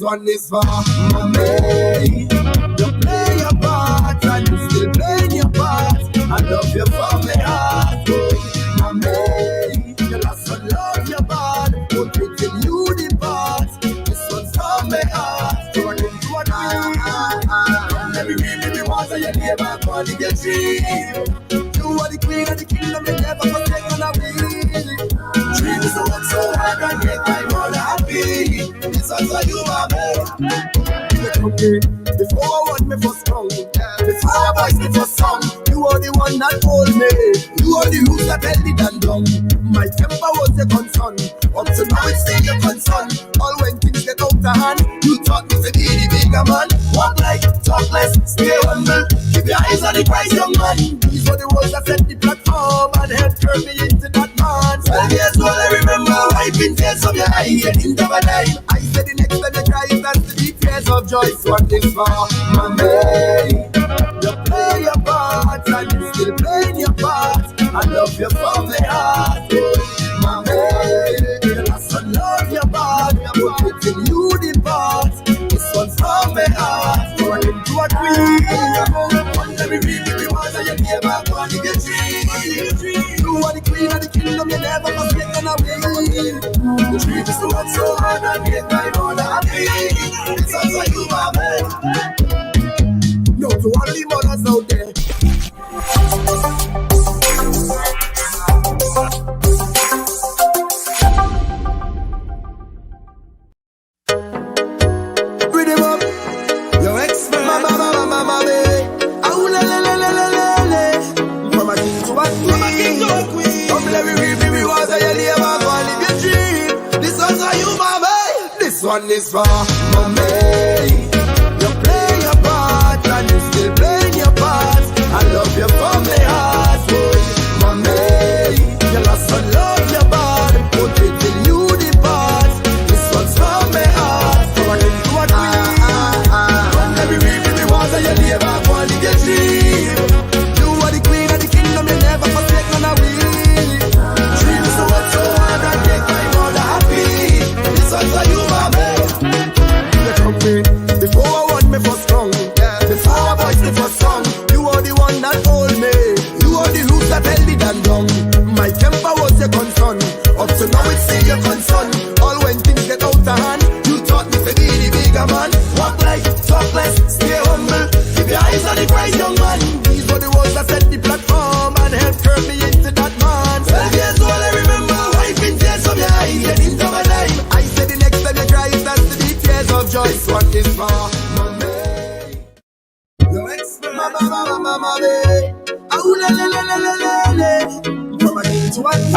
one is for mommy. You play your part and you still playing your part. I love you from my heart, mommy. You lost and love your body, but until you depart. This one's from my heart. Turn into a dream. Every really want to your neighbor, call it your dream. You are the queen of the kingdom, you never forsake on a wheel. Dream is work so hard and make my mother happy. This one's for you, mommy. Before I want me first song, before I voice me first song, you are the one that told me. You are the roots that held it and down. My temper was your concern. Up to now it's still your concern. All when things get out of hand, you taught me to be the bigger man. Walk like, talk less, stay humble. Keep your eyes on the prize, young man. These were the words that set the platform and helped turn me into that man. 12 years old, I remember wiping tears from your eye and in the line. I said the next time you cry, that's the deep tears of joy. So what is for mommy? You play your part and you still playing your part. I love you from the heart, mommy. You lost and love your body, but until you depart. This one's from my heart, turn into a queen. Let me read the words of your neighbor, go to get dream. You are the queen of the kingdom, you never must get on away. The dream is to work so hard and make my mother happy. This one's for you, mommy. No, to all the mothers out there. Read him up. Your expert. Mama, baby. Oh, la, la, la, la, la, la, la. From a king to a queen. Come let me read the rewards of your labor. Go and live your dream. This one's for you, mama. This one is for mommy. You play your part and you still playing your part. I love you from my heart, mommy. You lost and love your body, but until you depart. This one's from my heart. Turn into a dream. Let me read the rewards of your labor, go and live your dream. You are the queen of the kingdom, you never forsake on a wheel. Dream is to work so hard and make my mother happy. This one's for you, mommy. Before I want me first song, before I voice the first song, you are the one that told me. You are the roots that held it and down. My temper was your concern. Up to now it's still your concern. All when things get out of hand, you taught me to be the bigger man. Walk like, talk less, stay humble. Keep your eyes on the prize, young man. These were the words that set the platform and helped turn me into that man. 12 years old, I remember wiping tears from your eye and into my life. I said the next time you cry, that's the deep tears of joy. This one is for mommy. Your expert. Mama, baby. Oh, la, la, la, la, la, la.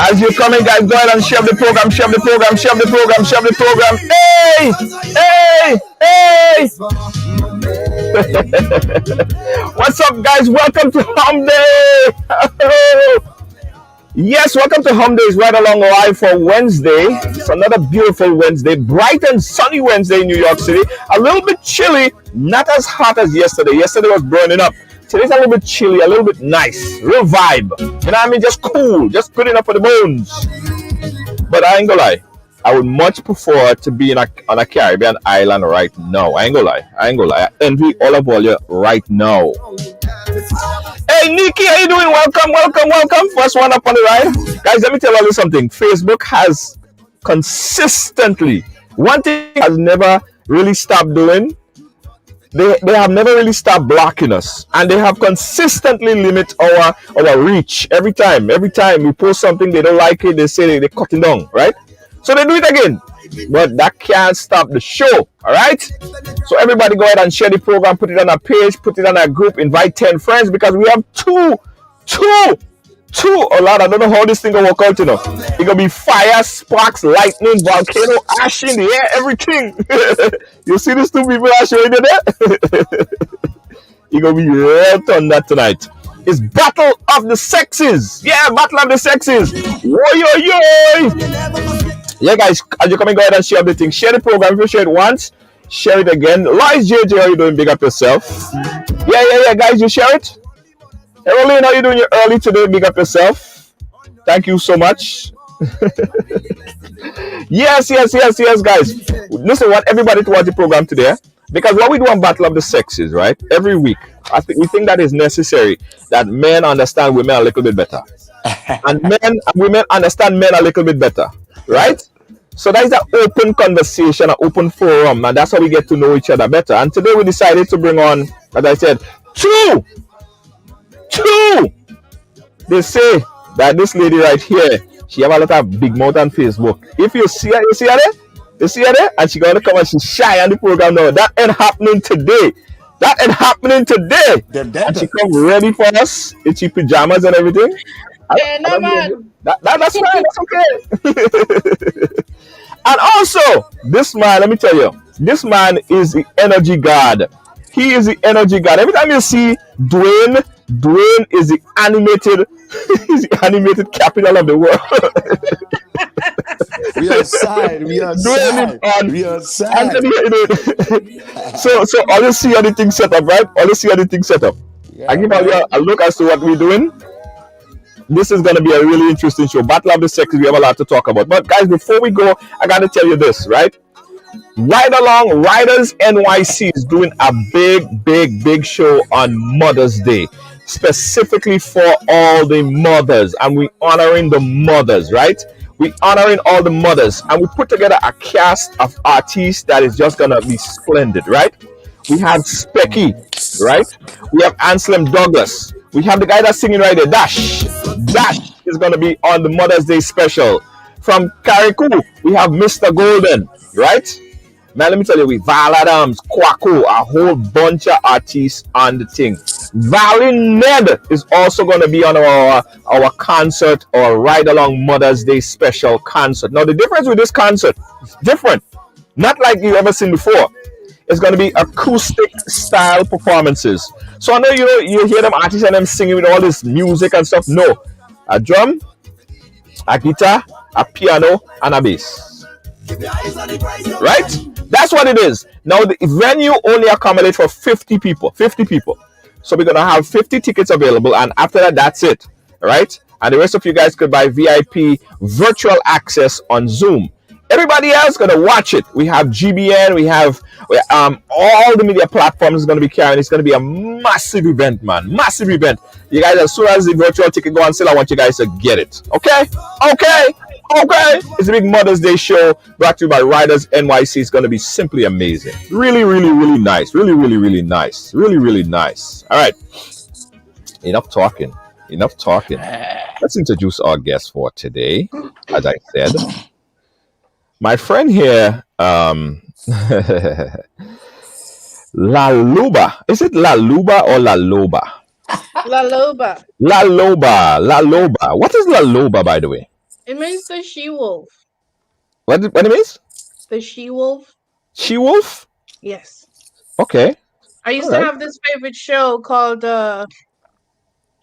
As you're coming, guys, go ahead and share the program, share the program, share the program, share the program. Hey! What's up, guys? Welcome to Hum Day. Yes, welcome to Hum Days Ride Along Live for Wednesday. It's another beautiful Wednesday, bright and sunny Wednesday in New York City. A little bit chilly, not as hot as yesterday. Yesterday was burning up. Today's a little bit chilly, a little bit nice, real vibe. You know what I mean? Just cool, just good enough for the bones. But I ain't gonna lie, I would much prefer to be on a Caribbean island right now. I ain't gonna lie. I envy all of you right now. Hey Nikki, how you doing? Welcome. First one up on the ride. Guys, let me tell you something. Facebook has consistently, one thing has never really stopped doing. They have never really stopped blocking us, and they have consistently limit our reach. Every time we post something, they don't like it, they say they're cutting down, right? So they do it again, but that can't stop the show. All right, so everybody go ahead and share the program, put it on our page, put it on our group, invite 10 friends, because we have two a lot. I don't know how this thing gonna work out, you know. It's gonna be fire, sparks, lightning, volcano, ash in the air, everything. You see these two people are showing you there? You're gonna be right on that tonight. It's Battle of the Sexes. Yeah, Battle of the Sexes. Yeah, guys, as you come and go ahead and share the thing, share the program. If you share it once, share it again. Lois JJ, how you doing? Big up yourself. Yeah, guys, you share it. Hey, Rolene, how you doing? You're early today. Big up yourself. Thank you so much. Yes, yes, yes, yes, guys. Listen, want everybody to watch the program today because what we do on Battle of the Sexes, right? Every week, I think we think that is necessary that men understand women a little bit better, and men and women understand men a little bit better, right? So that is an open conversation, an open forum, and that's how we get to know each other better. And today we decided to bring on, as I said, two, two. They say that this lady right here, she have a lot of big mouth on Facebook. If you see her there, you see her there, and she gonna come and she's shy on the program now. That ain't happening today. That ain't happening today. Them And she dead. come ready for us in she pajamas and everything. Yeah, I no don't blame you. man. That's fine. That's okay. And also, this man, let me tell you, this man is the energy god. He is the energy god. Every time you see Duane, Duane is the animated, he's the animated capital of the world. We outside. We Duane is outside. on. We outside. Anthony, so all you see everything set up, right? All you see everything set up. I Yeah, give all man. you a look as to what we're doing. This is going to be a really interesting show. Battle of the Sexes, we have a lot to talk about. But guys, before we go, I got to tell you this, right? Ridealong Riders NYC is doing a big, big, big show on Mother's Day, specifically for all the mothers, and we honoring the mothers, right? We honoring all the mothers, and we put together a cast of artists that is just gonna be splendid, right? We have Specky, right? We have Anselm Douglas. We have the guy that's singing right there, Dash. Dash is gonna be on the Mother's Day special. From Karikou, we have Mr. Golden, right? Man, let me tell you, we Val Adams, Kwaku, a whole bunch of artists on the thing. Valley Ned is also going to be on our concert, or Ride Along Mother's Day special concert. Now, the difference with this concert is different, not like you ever seen before. It's going to be acoustic style performances. So I know you hear them artists and them singing with all this music and stuff. No, a drum, a guitar, a piano, and a bass. Right? That's what it is. Now the venue only accommodate for 50 people. 50 people. So we're gonna have 50 tickets available, and after that, that's it. Right? And the rest of you guys could buy VIP virtual access on Zoom. Everybody else gonna watch it. We have GBN, all the media platforms is gonna be carrying. It's gonna be a massive event, man. Massive event. You guys, as soon as the virtual ticket go on sale, I want you guys to get it. Okay? Okay. Okay. It's a big Mother's Day show brought to you by Riders NYC. It's gonna be simply amazing. Really, really, really nice. Really, really, really nice. Really, really nice. All right. Enough talking. Enough talking. Let's introduce our guest for today. As I said, my friend here, La Loba. Is it La Luba or La Loba? La Loba. La Loba. La Loba. What is La Loba, by the way? It means the she wolf. What it means? The she wolf. She wolf? Yes. Okay. I used All to right. have this favorite show called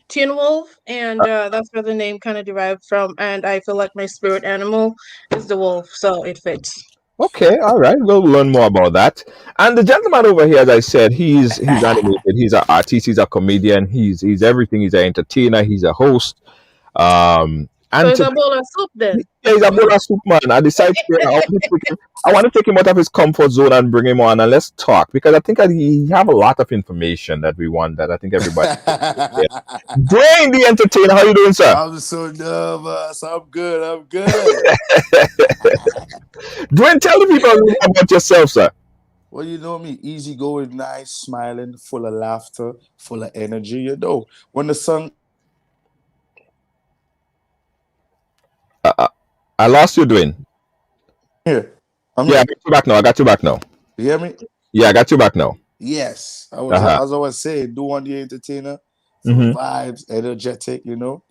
Teen Wolf, and that's where the name kind of derived from. And I feel like my spirit animal is the wolf, so it fits. Okay, all right. We'll learn more about that. And the gentleman over here, as I said, he's animated. He's an artist. He's a comedian. He's everything. He's an entertainer. He's a host. So And it's a bowl of soup then. yeah, he's a bola soup man. I decided I want to take him out of his comfort zone and bring him on, and let's talk, because I think that he have a lot of information that we want, that I think everybody. Yeah. Dwayne the Entertainer, how you doing, sir? I'm so nervous. I'm good. I'm good. Dwayne, tell the people a little about yourself, sir. Well, you know me, easygoing, nice, smiling, full of laughter, full of energy. You know, when the sun I lost you, Dwayne. here, I'm Yeah, I here. got you back now. I got you back now. You hear me? Yeah, I got you back now. Yes. Uh-huh. As I was saying, Duane the Entertainer, Mhm. vibes, energetic, you know,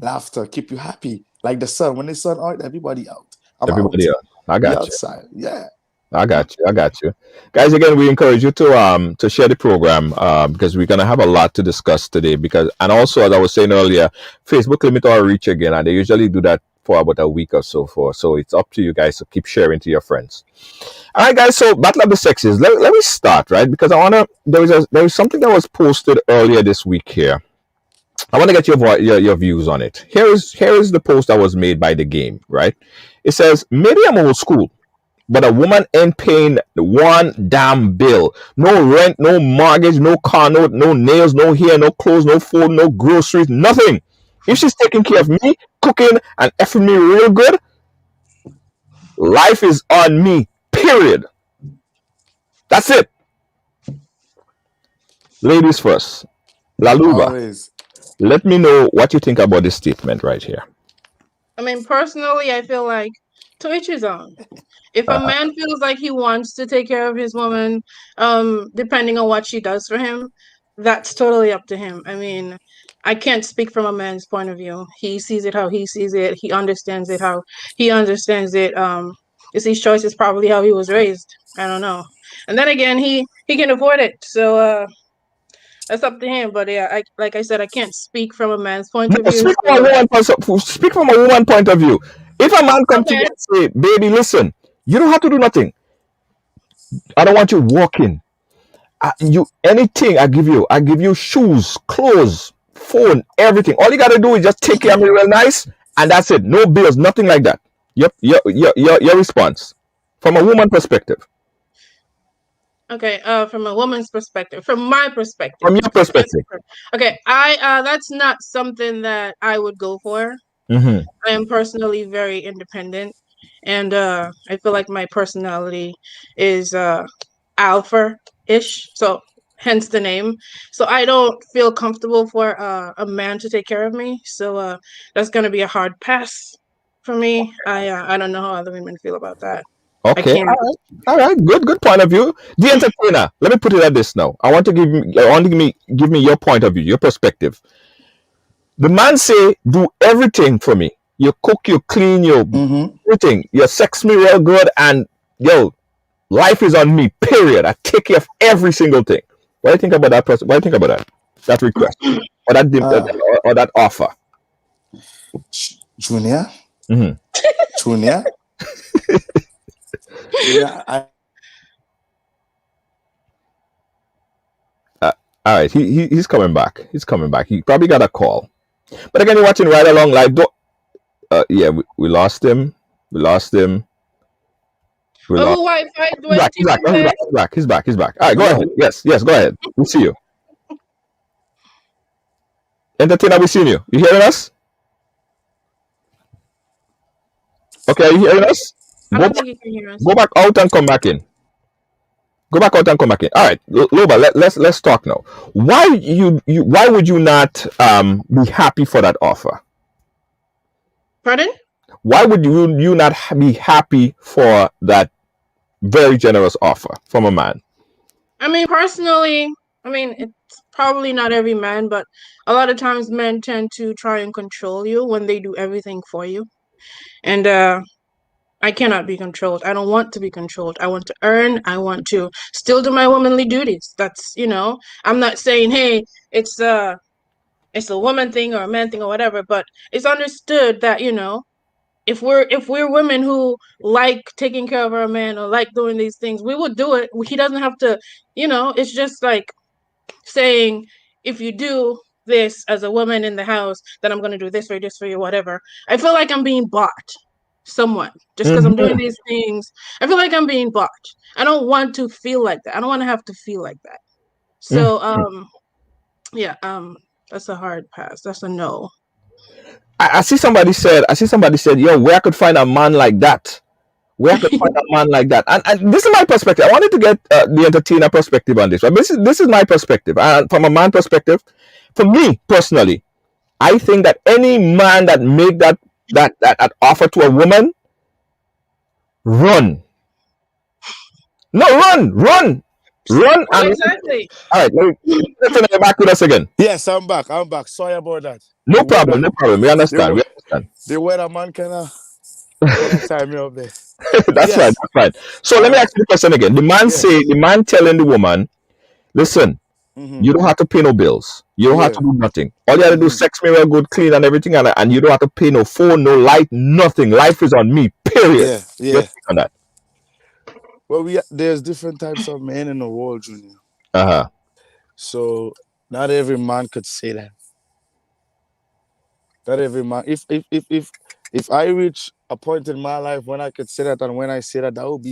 laughter, keep you happy. Like the sun. When the sun out, everybody out. I'm Everybody out. else. I Be got you. outside. Yeah. I got you. I got you. Guys, again, we encourage you to share the program, because we're gonna have a lot to discuss today. And also, as I was saying earlier, Facebook limit our reach again, and they usually do that for about a week or so. So it's up to you guys to keep sharing to your friends. All right, guys. So Battle of the Sexes. Let me start, right, because there was something that was posted earlier this week here. I want to get your views on it. Here is the post that was made by the game. Right, it says maybe I'm old school, but a woman ain't paying one damn bill. No rent, no mortgage, no car, no nails, no hair, no clothes, no food, no groceries, nothing. If she's taking care of me, cooking and effing me real good, life is on me. Period. That's it. Ladies first. Laluba, Always. let me know what you think about this statement right here. I mean, personally, I feel like to each his own. If a Uh, man feels like he wants to take care of his woman, depending on what she does for him, that's totally up to him. I mean, I can't speak from a man's point of view. He sees it how he sees it. He understands it how he understands it. It's his choice is probably how he was raised. I don't know. And then again, he can afford it. So that's up to him. But yeah, I like I said, I can't speak from a man's point of no, view. So speak from a woman point of view. If a man come to you okay, and say, "Baby, listen, you don't have to do nothing. I don't want you walking. You anything I give you. I give you shoes, clothes, phone, everything. All you gotta do is just take care of me real nice, and that's it. No bills, nothing like that." Your response from a woman perspective. okay, from a woman's perspective, from my perspective, From your because that's perspective. okay. That's not something that I would go for. Mm-hmm. I am personally very independent, and I feel like my personality is alpha-ish. So hence the name. So I don't feel comfortable for a man to take care of me. So that's gonna be a hard pass for me. I don't know how other women feel about that. I Okay. can't. All right. Good point of view. The entertainer. Let me put it at this now. I want to give me your point of view, your perspective. The man say, "Do everything for me. You cook, you clean, you Mm-hmm. everything. You sex me real good, and yo, life is on me. Period. I take care of every single thing." What do you think about that person? What do you think about that? That request or Uh, or that offer? Junior, Mm-hmm. Junior, Junior. All right. He's coming back. He's coming back. He probably got a call. But again, you're watching Ride Along Live. Yeah, we lost him. We lost him. We Oh, lost. who Wi-Fi He's back. Duane He's back. TV No, he's said? back. He's back. He's back. He's back. All right, go ahead. Hello. Yes, go ahead. We see you. Entertainer, we seen you. You hearing us? Okay, are you hearing us? I Go don't back, think he can hear us. go back out and come back in. Go back out and come back in. All right, Loba, let's talk now. Why would you not be happy for that offer? Pardon? Why would you not be happy for that very generous offer from a man? I mean, personally, I mean, it's probably not every man, but a lot of times men tend to try and control you when they do everything for you. And I cannot be controlled. I don't want to be controlled. I want to earn. I want to still do my womanly duties. That's, I'm not saying, hey, it's it's a woman thing or a man thing or whatever, but it's understood that, if we're women who like taking care of our man or like doing these things, we will do it. He doesn't have to, it's just like saying, if you do this as a woman in the house, then I'm going to do this for you, whatever. I feel like I'm being bought somewhat just because I'm doing Mm-hmm. these things. I feel like I'm being bought. I don't want to feel like that. I don't want to have to feel like that. So, yeah, that's a hard pass. That's a no. I see somebody said. Yo, where I could find a man like that. Where I could find a man like that. And this is my perspective. I wanted to get the entertainer perspective on this. But this is my perspective. And from a man perspective, for me personally, I think that any man that make that offer to a woman, run. No, run, Well, and exactly. all right. Let's back with us again. Yes, I'm back. I'm back. Sorry about that. No The weather, problem, no problem. We the, understand. we- We understand. the weatherman kinda time me up there. That's fine. Yes. That's fine. So let me Uh, ask you the question again. yeah. The man telling the woman, listen, Mm-hmm. you don't have to pay no bills. You don't have to Yeah. do nothing. All you have to do is Mm-hmm. sex me real good, clean and everything, and you don't have to pay no phone, no light, nothing. Life is on me. Period. Yeah. Your Yeah. take on that? Well, there's different types of men in the world, Junior. Uh huh. So not every man could say that. Not every man. If I reach a point in my life when I could say that, and when I say that, that would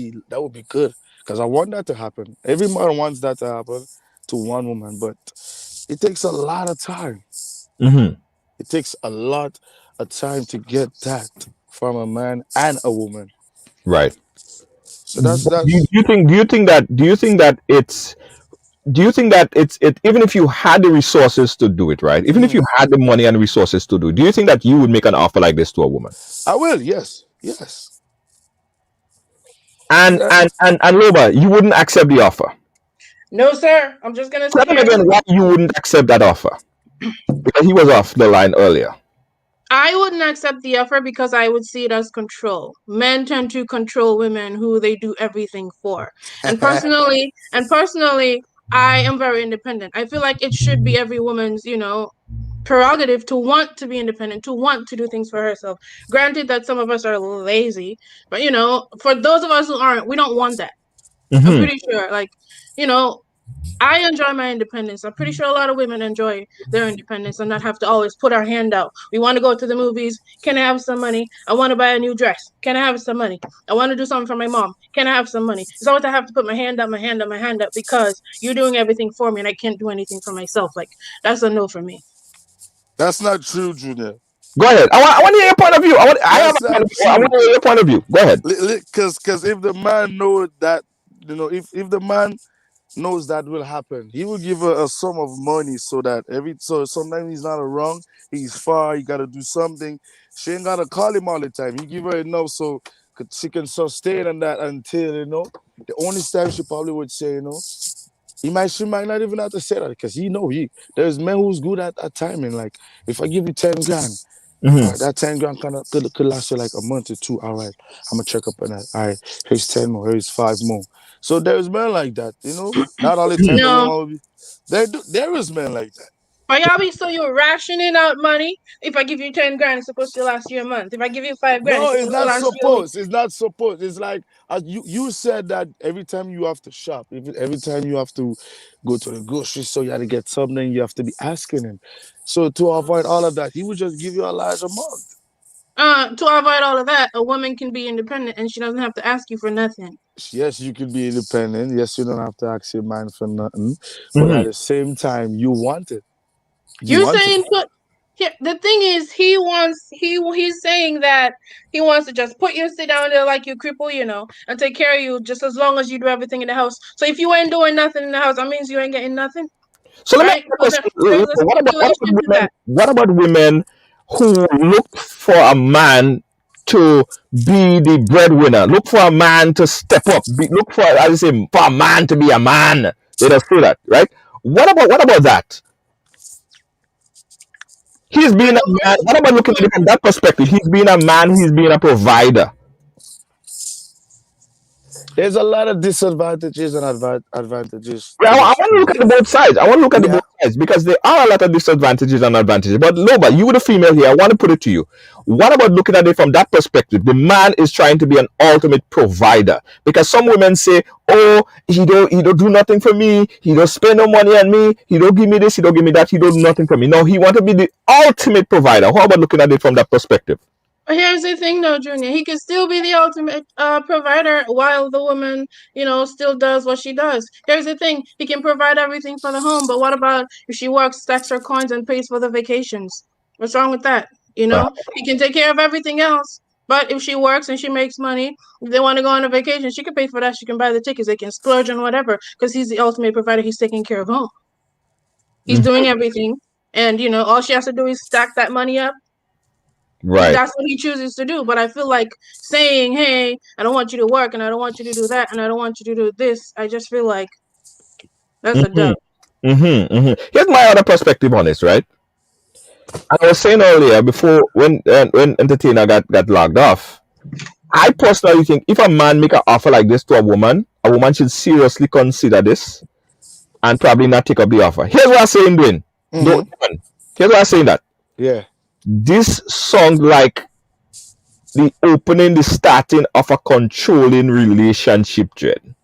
be good, because I want that to happen. Every man wants that to happen to one woman, but it takes a lot of time. Hmm. It takes a lot of time to get that from a man and a woman. Right. So that's Do you, that's. do you think that it even if you had the resources to do it, right? Even if Mhm. you had the money and resources to do you think that you would make an offer like this to a woman? I will. Yes. Yes. And Loba, you wouldn't accept the offer. No, sir. I'm just gonna Tell sit him here and again why you wouldn't accept that offer. Because he was off the line earlier. I wouldn't accept the offer because I would see it as control. Men tend to control women who they do everything for. And personally, I am very independent. I feel like it should be every woman's, prerogative to want to be independent, to want to do things for herself. Granted that some of us are lazy, but for those of us who aren't, we don't want that. I'm Hmm. pretty sure. Like, you know, I enjoy my independence. I'm pretty sure a lot of women enjoy their independence and not have to always put our hand out. We want to go to the movies. Can I have some money? I want to buy a new dress. Can I have some money? I want to do something for my mom. Can I have some money? It's always I have to put my hand up, my hand up, my hand up because you're doing everything for me and I can't do anything for myself. Like, that's a no for me. That's not true, Junior. Go ahead. I want to hear your point of view. I have That's a point not of view. I want true. to hear your point of view. Go ahead. Because if the man know that, if the man knows that will happen, he will give her a sum of money, so that so sometimes he's not around, he's far, he gotta do something. She ain't gotta call him all the time. He give her enough so she can sustain on that until the only time she probably would say, she might not even have to say that, because there's men who's good at timing. Like, if I give you 10 grand, all Hmm. right, that 10 grand kind of could last you like a month or two. All right, I'm gonna check up on that. All right, here's 10 more, here's 5 more. So there's men like that. Not all the time the No. woman will be. There is men like that. Are y'all be so you're rationing out money? If I give you 10 grand, it's supposed to last you a month. If I give you 5 grand, it's No, it's supposed to not last you a week. supposed. It's not supposed. It's like, you said that every time you have to shop, every time you have to go to the grocery store, you have to get something, you have to be asking him. So to avoid all of that, he would just give you a large amount. To avoid all of that, a woman can be independent and she doesn't have to ask you for nothing. Yes, you can be independent. Yes, you don't have to ask your man for nothing. But Hmm. at the same time, you want it. You You're want it. saying put here, the thing is he's saying that he wants to just put you sit down there like you cripple, and take care of you just as long as you do everything in the house. So if you ain't doing nothing in the house, that means you ain't getting nothing, So let me ask right? you a So question. there's a stipulation to Women? that. What about women who look for a man to be the breadwinner? Look for a man to step up. Look for, as I say, for a man to be a man. They don't say that, right? What about that? He's being I a know man. What about looking at it from that perspective? He's being a man. He's being a provider. There's a lot of disadvantages and advantages Yeah, to I this want to look too. at the both sides. I want to look at the Yeah. both sides because there are a lot of disadvantages and advantages. But Loba, you were the female here. I want to put it to you. What about looking at it from that perspective? The man is trying to be an ultimate provider because some women say, "Oh, he don't do nothing for me. He don't spend no money on me. He don't give me this. He don't give me that. He don't do nothing for me." No, he want to be the ultimate provider. How about looking at it from that perspective? But here's the thing, though, Junior. He can still be the ultimate provider while the woman, still does what she does. Here's the thing. He can provide everything for the home, but what about if she works, stacks her coins, and pays for the vacations? What's wrong with that? He can take care of everything else. But if she works and she makes money, if they want to go on a vacation, she can pay for that. She can buy the tickets. They can splurge on whatever because he's the ultimate provider. He's taking care of home. He's Mhm. doing everything. And, all she has to do is stack that money up if Right. that's what he chooses to do. But I feel like saying, "Hey, I don't want you to work, and I don't want you to do that, and I don't want you to do this," I just feel like that's a Hmm. dub. Here's my other perspective on this, right? I was saying earlier before when Entertainer got logged off. I personally think if a man make an offer like this to a woman should seriously consider this and probably not take up the offer. Here's what I'm saying, Dwayne. Mm-hmm. Here's what I'm saying that Yeah. this song like the opening, the starting of a controlling relationship, Dread.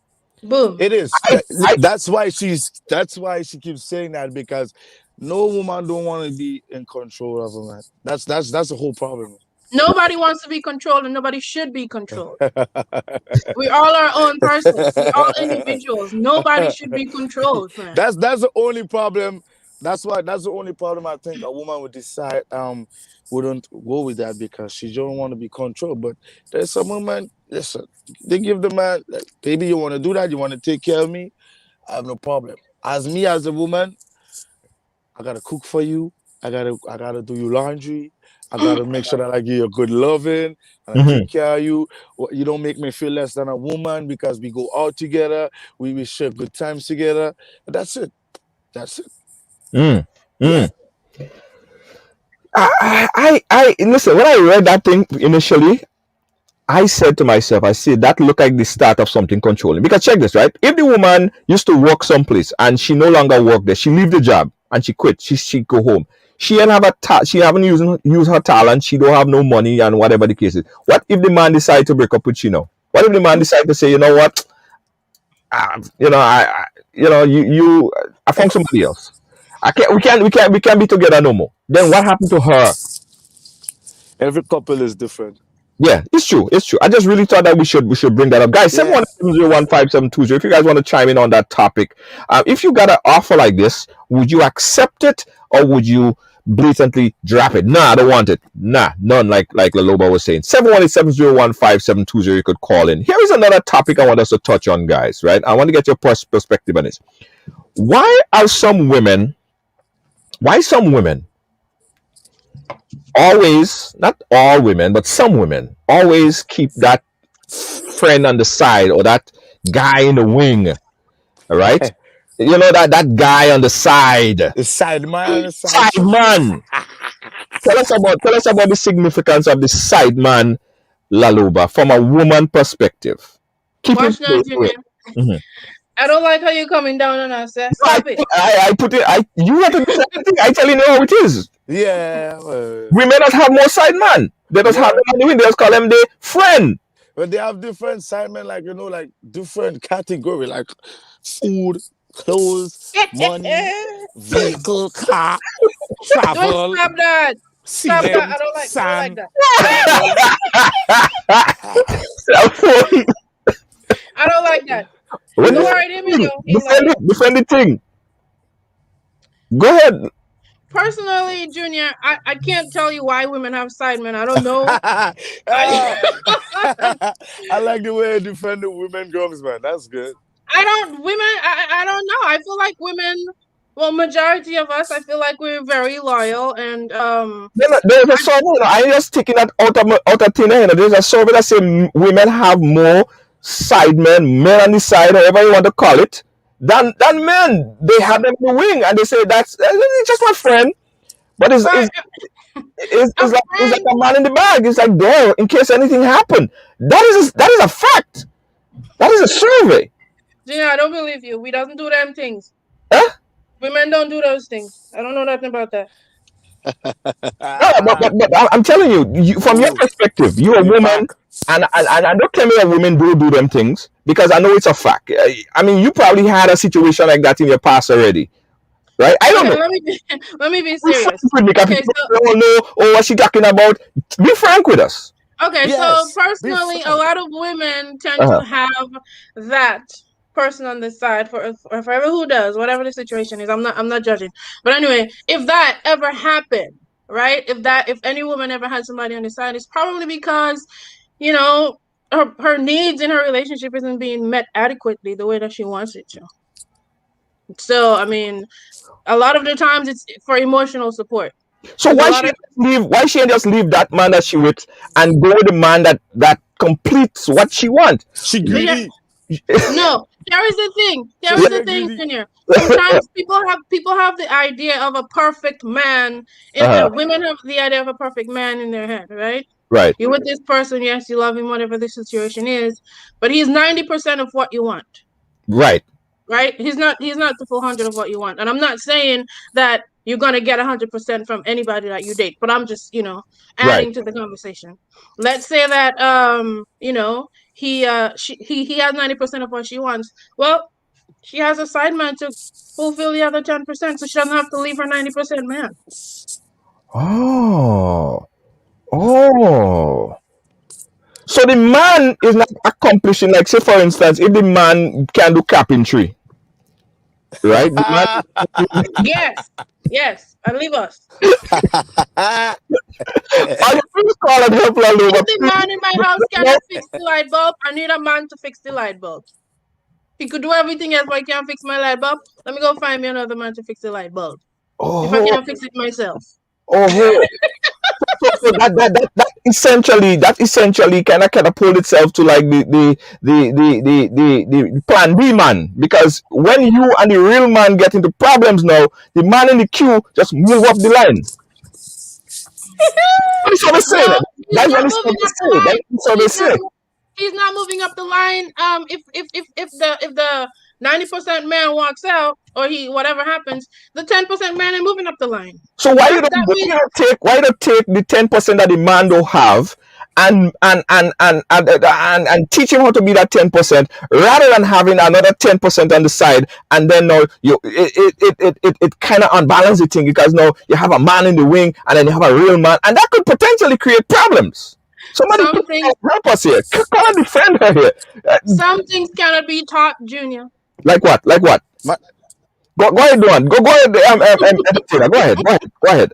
Boom. It is. I, I That's why she keeps saying that, because No woman don't want to be in control of a man. That's the whole problem. Nobody wants to be controlled, and nobody should be controlled. We all our own persons. We all individuals. Nobody should be controlled, man. That's the only problem. That's the only problem I think a woman would decide wouldn't go with that because she don't want to be controlled. But there's some women, listen, they give the man like, baby, you want to do that, you want to take care of me, I have no problem. As me as a woman, I gotta cook for you, I gotta do your laundry, I gotta make sure that I give you a good loving and I Mhm. take care of you. You don't make me feel less than a woman because we go out together, we share good times together. That's it. That's it. Mm. Yeah. Mm. Listen. When I read that thing initially, I said to myself, I see that look like the start of something controlling. Because check this, right? If the woman used to work someplace and she no longer work there, she leave the job and she quit. She go home. She ain't have she haven't use her talent. She don't have no money and whatever the case is. What if the man decide to break up with you now? What if the man decide to say, you know what, I found somebody else. I can't. We can't be together no more. Then what happened to her? Every couple is different. Yeah, it's true. It's true. I just really thought that we should bring that up, guys. Seven Yeah. one 7015720. If you guys want to chime in on that topic, if you got an offer like this, would you accept it or would you blatantly drop it? Nah, I don't want it. Nah, none. Like Loba was saying. 718-701-5720. You could call in. Here is another topic I want us to touch on, guys. Right? I want to get your perspective on this. Why are some women? Why some women always, not all women, but some women always keep that friend on the side or that guy in the wing, all right? You know that guy on the side, The side man and the side side chick. man. Tell us about the significance of the side man, Laluba, from a woman perspective. Keep it Watch now, Junior. Mhm. I don't like how you're coming down on us. No, Stop it. I put it. You have to do something. I telling you how it is. Yeah. We may not have more side man. They just have Yeah. them on the wing. They just call them the friend. But they have different side men, like like different category, like food, clothes, money, vehicle, car, Don't travel, stop that. Stop that. cement, I don't like sand, that. gravel. I don't like that. When Don't you Yeah. worry, him, you know, he defend lying. it, defend the thing. Go ahead. Personally, Junior, I can't tell you why women have side men. I don't know. Ah, I, I like the way you defend the women drums, man. That's good. I don't women. I don't know. I feel like women. Well, majority of us, I feel like we're very loyal, and There's a survey. I ain't just taking that out of thin air. There's a survey that say women have more side men on the side, however you want to call it, than men. They have them in the wing, and they say that's it's just my friend. But it's, but it's, it's, a it's like it's like friend. a man in the bag. It's like there in case anything happen. That is a fact. That is a survey. Junior, I don't believe you. We doesn't do them things. Huh? Women don't do those things. I don't know nothing about that. No, but I'm telling you, from your Ooh, perspective, you're a we woman, back. and don't tell me that women do them things because I know it's a fact. I mean, you probably had a situation like that in your past already, right? I don't Okay, know. let me be Be frank serious. with me because Okay, people so don't know what she talking about. Be frank with us. so Yes, be personally, a frank. lot of women tend Uh-huh. to have that person on the side for ever who does whatever the situation is. I'm not judging, but anyway, if that ever happened, right? If any woman ever had somebody on the side, it's probably because you know her needs in her relationship isn't being met adequately the way that she wants it to. So I mean, a lot of the times it's for emotional support So because a why lot she of just leave? Why she ain't just leave that man that she with and go with the man that completes what she want? She but yeah, greedy. no, there is the thing. There So is she the get thing, greedy. Junior. Sometimes people have the idea of a perfect man in Uh-huh. women have the idea of a perfect man in their head, right? Right. You're with this person, yes, you love him, whatever the situation is, but he's 90% of what you want, Right. right? He's not the full 100 of what you want. And I'm not saying that you're gonna get 100% from anybody that you date, but I'm just, Right. adding to the conversation. Let's say that he has 90% of what she wants. Well, She has a side man to fulfill the other 10%, so she doesn't have to leave her 90% man. Oh. Oh. So the man is not accomplishing, like, say, for instance, if the man can do carpentry, right? The man, Yes, yes, and leave us. are you please call and help If Loba, the please? man in my house cannot fix the light bulb, I need a man to fix the light bulb. He could do everything else, but he can't fix my light bulb. Let me go find me another man to fix the light bulb. If I Oh, can't fix it myself. oh. So that essentially kind of catapult itself to like the plan B man, because when you and the real man get into problems now, the man in the queue just move up the line. That's what they say. No, he's That's what not they moving up the say. line. That's what they He's not. say. He's not moving up the line. If the 90% man walks out or he whatever happens, the 10% man ain't moving up the line. So why you That don't that why you means don't take why you don't take the 10% that the man don't have, and teach him how to be that 10%, rather than having another 10% on the side, and then now you it kind of unbalances the thing, because now you have a man in the wing and then you have a real man, and that could potentially create problems. Somebody some things help us here. Come and defend her here. some things cannot be taught, Junior. Like what? Like what? My, Go ahead, Duane. Go ahead. Entertainer. Go ahead. Go ahead. Go ahead.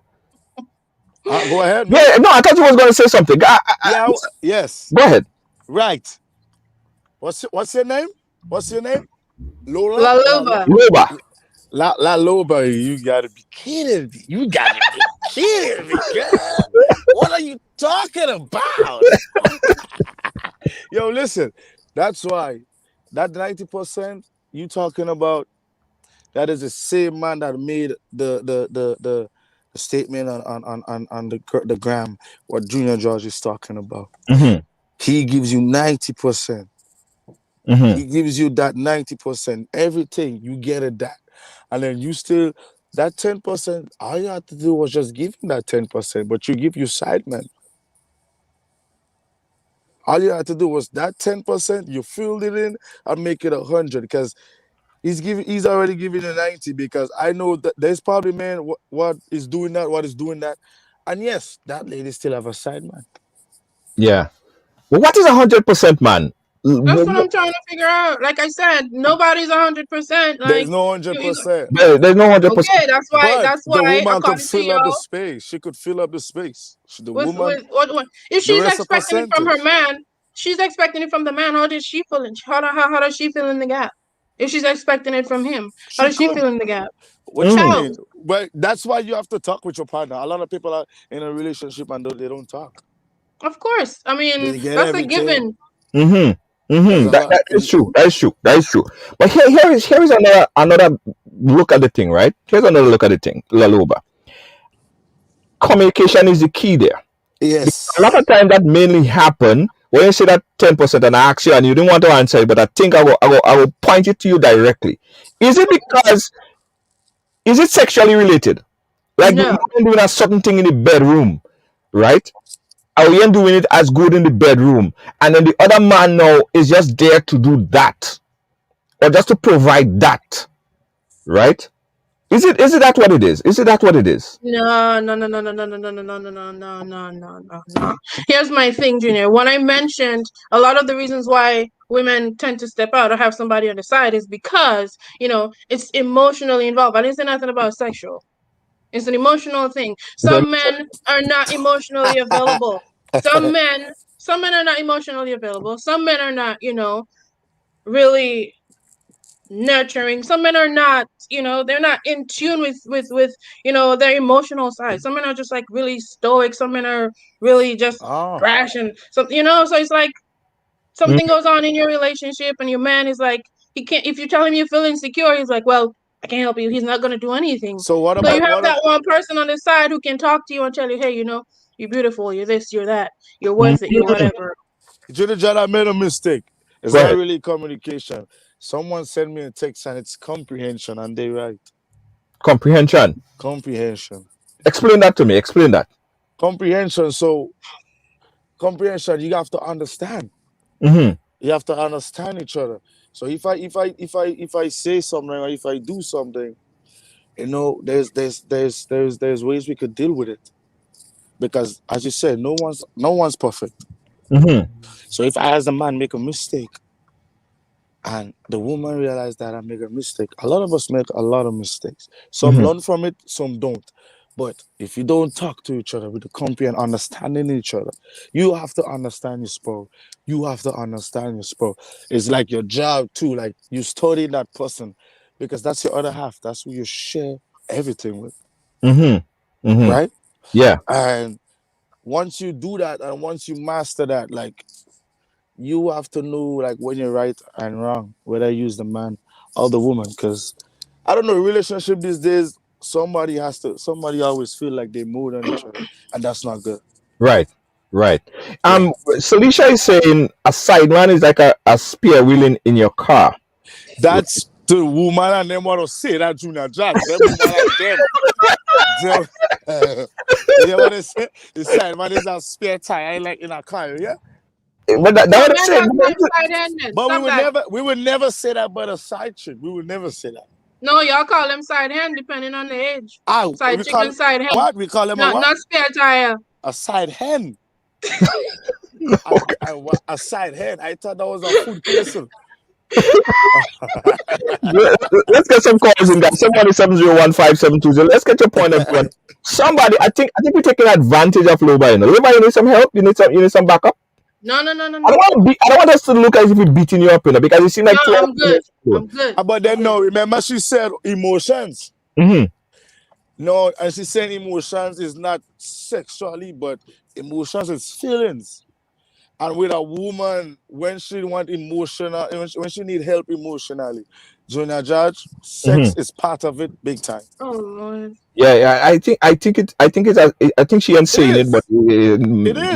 go ahead, me. Yeah, no, I thought you was going to say something. Yeah. Yes. Go ahead. Right. What's your name? What's your name? Lola. La Loba. Loba. La Loba. You gotta be kidding me. You gotta be kidding me, girl. What are you talking about? Yo, listen. That's why that 90% you talking about, that is the same man that made the statement on the gram, what Junior George is talking about. Mm-hmm. He gives you 90%. Mm-hmm. He gives you that 90%. Everything you get it that. And then you still that 10%, all you had to do was just give him that 10%, but you give your side man. All you had to do was that 10%, you filled it in and make it 100, because he's already giving you 90, because I know that there's probably man what is doing that. And yes, that lady still have a side man. Yeah. Well, what is 100%, man? That's what I'm trying to figure out. Like I said, nobody's 100%. There's Like no 100%. There's no 100%. okay, that's why. But That's the why, woman could according to fill up the you, space. She could fill up the space. The with woman, what if the she's rest of expecting it from her percentage. man, she's expecting it from the man. How does she feel it? How does she fill in the gap? If she's expecting it from him, how She does she could. fill in the gap? What you Mm. How? mean? But that's why you have to talk with your partner. A lot of people are in a relationship and they don't talk. Of course. I mean, They get that's a everything. given. Mm-hmm. There's Mm-hmm. a lot. That is true. That is true. That is true. But here is another look at the thing, right? Here's another look at the thing, Laluba. Communication is the key there. A lot Yes. of time that mainly happen when you say that 10%, and I ask you and you didn't want to answer it, but I think I will point it to you directly. Is it because is it sexually related? Like the No. man doing a certain thing in the bedroom, right? Are we ain't doing it as good in the bedroom, and then the other man now is just there to do that, or just to provide that, right? Is it that what it is? Is it that what it is? No, no, no, no, no, no, no, no, no, no, no, no, no, no, no, no, no. Here's my thing, Junior. When I mentioned a lot of the reasons why women tend to step out or have somebody on the side is because, it's emotionally involved. I didn't say nothing about sexual. It's an emotional thing. Some men are not emotionally available. Some men are not emotionally available. Some men are not, really nurturing. Some men are not, they're not in tune with their emotional side. Some men are just like really stoic. Some men are really just Oh. brash and so it's like something goes on in your relationship and your man is like he can't if you tell him you feel insecure, he's like, well, I can't help you. He's not gonna do anything. So what So you about have that one person on the side who can talk to you and tell you, hey, you're beautiful, you're this, you're that, you're worth it, you're whatever. Junior John? I made a mistake. It's Go not ahead. really communication. Someone sent me a text and it's comprehension, and they right. Comprehension. Comprehension. Explain that to me. Explain that. Comprehension. So comprehension, you have to understand. Mm-hmm. You have to understand each other. So if I say something or if I do something, there's ways we could deal with it, because as you said, no one's perfect. Mm-hmm. So if I as a man make a mistake and the woman realize that I make a mistake, a lot of us make a lot of mistakes. Some Mm-hmm. learn from it, some don't. But if you don't talk to each other with the company and understanding each other, you have to understand your spouse. You have to understand your spouse. It's like your job too. Like you study that person, because that's your other half. That's who you share everything with, Mm-hmm. Mm-hmm. right? Yeah. And once you do that and once you master that, like you have to know like when you're right and wrong, whether you use the man or the woman. Because I don't know, relationship these days, somebody always feel like they more than each other, and that's not good. Right. Right. Yeah. Salisha is saying a sideman is like a spare wheel in your car. That's the woman and them want to say that, Junior Judge. Them woman and them. You know what they say? The side man is a spare tire like in a car, yeah? But that So what I'm men saying. have them side handed. But we Stop would that. never we would never say that about a side chick. We would never say that. No, y'all call them side hand depending on the age. Ah, Side we call chicken, side hand. what? We call them a what? Not spare tire. A side hen. A side hen. I thought that was a food person. Let's get some calls in, guys. 717015720. Let's get your point of view. Somebody, I think we're taking advantage of Loba. Loba, you need some help. You need some backup. No, no, no, no, I don't no. want to be. I don't want us to look as if we're beating you up, because it seems No, like 2 hours. I'm good. I'm good. But I'm then good. no, remember she said emotions. Mm-hmm. No, and she said emotions is not sexually, but emotions is feelings. And with a woman, when she want emotional, when she need help emotionally, Junior Judge, sex Mm-hmm. is part of it, big time. Oh Lord. Yeah, yeah. I think she ain't It saying it, but is. It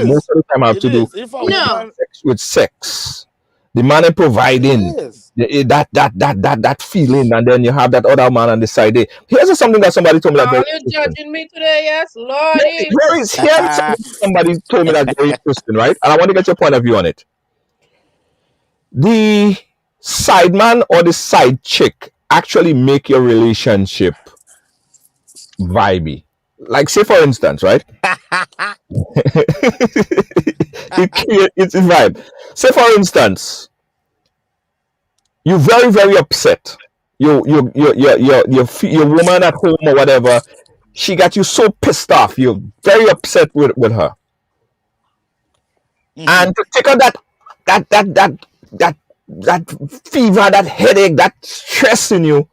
most is. of the time I have It to do is. If a No. woman, sex with sex. The man is it providing is. that feeling, and then you have that other man on the side. Here's something that somebody told me that Oh, very you interesting. judging me today? Yes, Lordy. Here is somebody told me that very interesting, right? And I want to get your point of view on it. The side man or the side chick actually make your relationship vibey. Like, say for instance, right? It's a vibe. Say for instance, you're very very upset. Your woman at home or whatever, she got you so pissed off. You're very upset with her, Mhm. and to take out that that fever, that headache, that stress in you,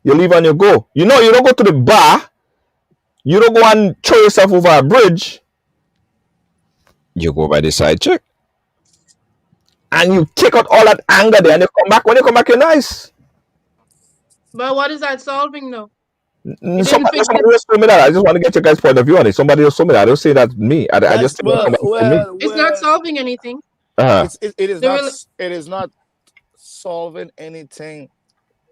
you leave and you go. You don't go to the bar. You don't go and throw yourself over a bridge. You go by the side chick, and you take out all that anger there, and you come back. When you come back, you're nice. But what is that solving though? It didn't Somebody, fix somebody it. just told me that. I just want to get your guys' point of view on it. Somebody just told me that. I don't say that me. I just That's think that well, somebody told me. well, It's not well. solving anything. Uh-huh. It is The not real it is not solving anything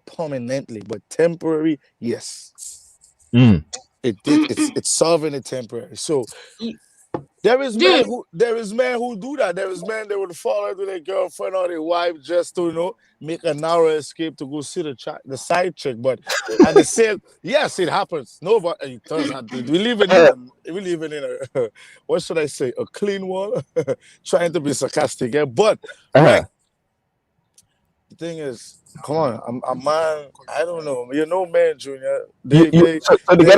permanently, but temporary, yes. Mm. It's solving it temporary. So dude. there is men who do that. There is men that would fall into their girlfriend or their wife just to make a narrow escape to go see the side chick. But and they say yes, it happens. No, but it does not. We live in a what should I say, a clean world. Trying to be sarcastic, yeah. But Uh-huh. like the thing is, come on, a man. I don't know. Man, Junior. So they get They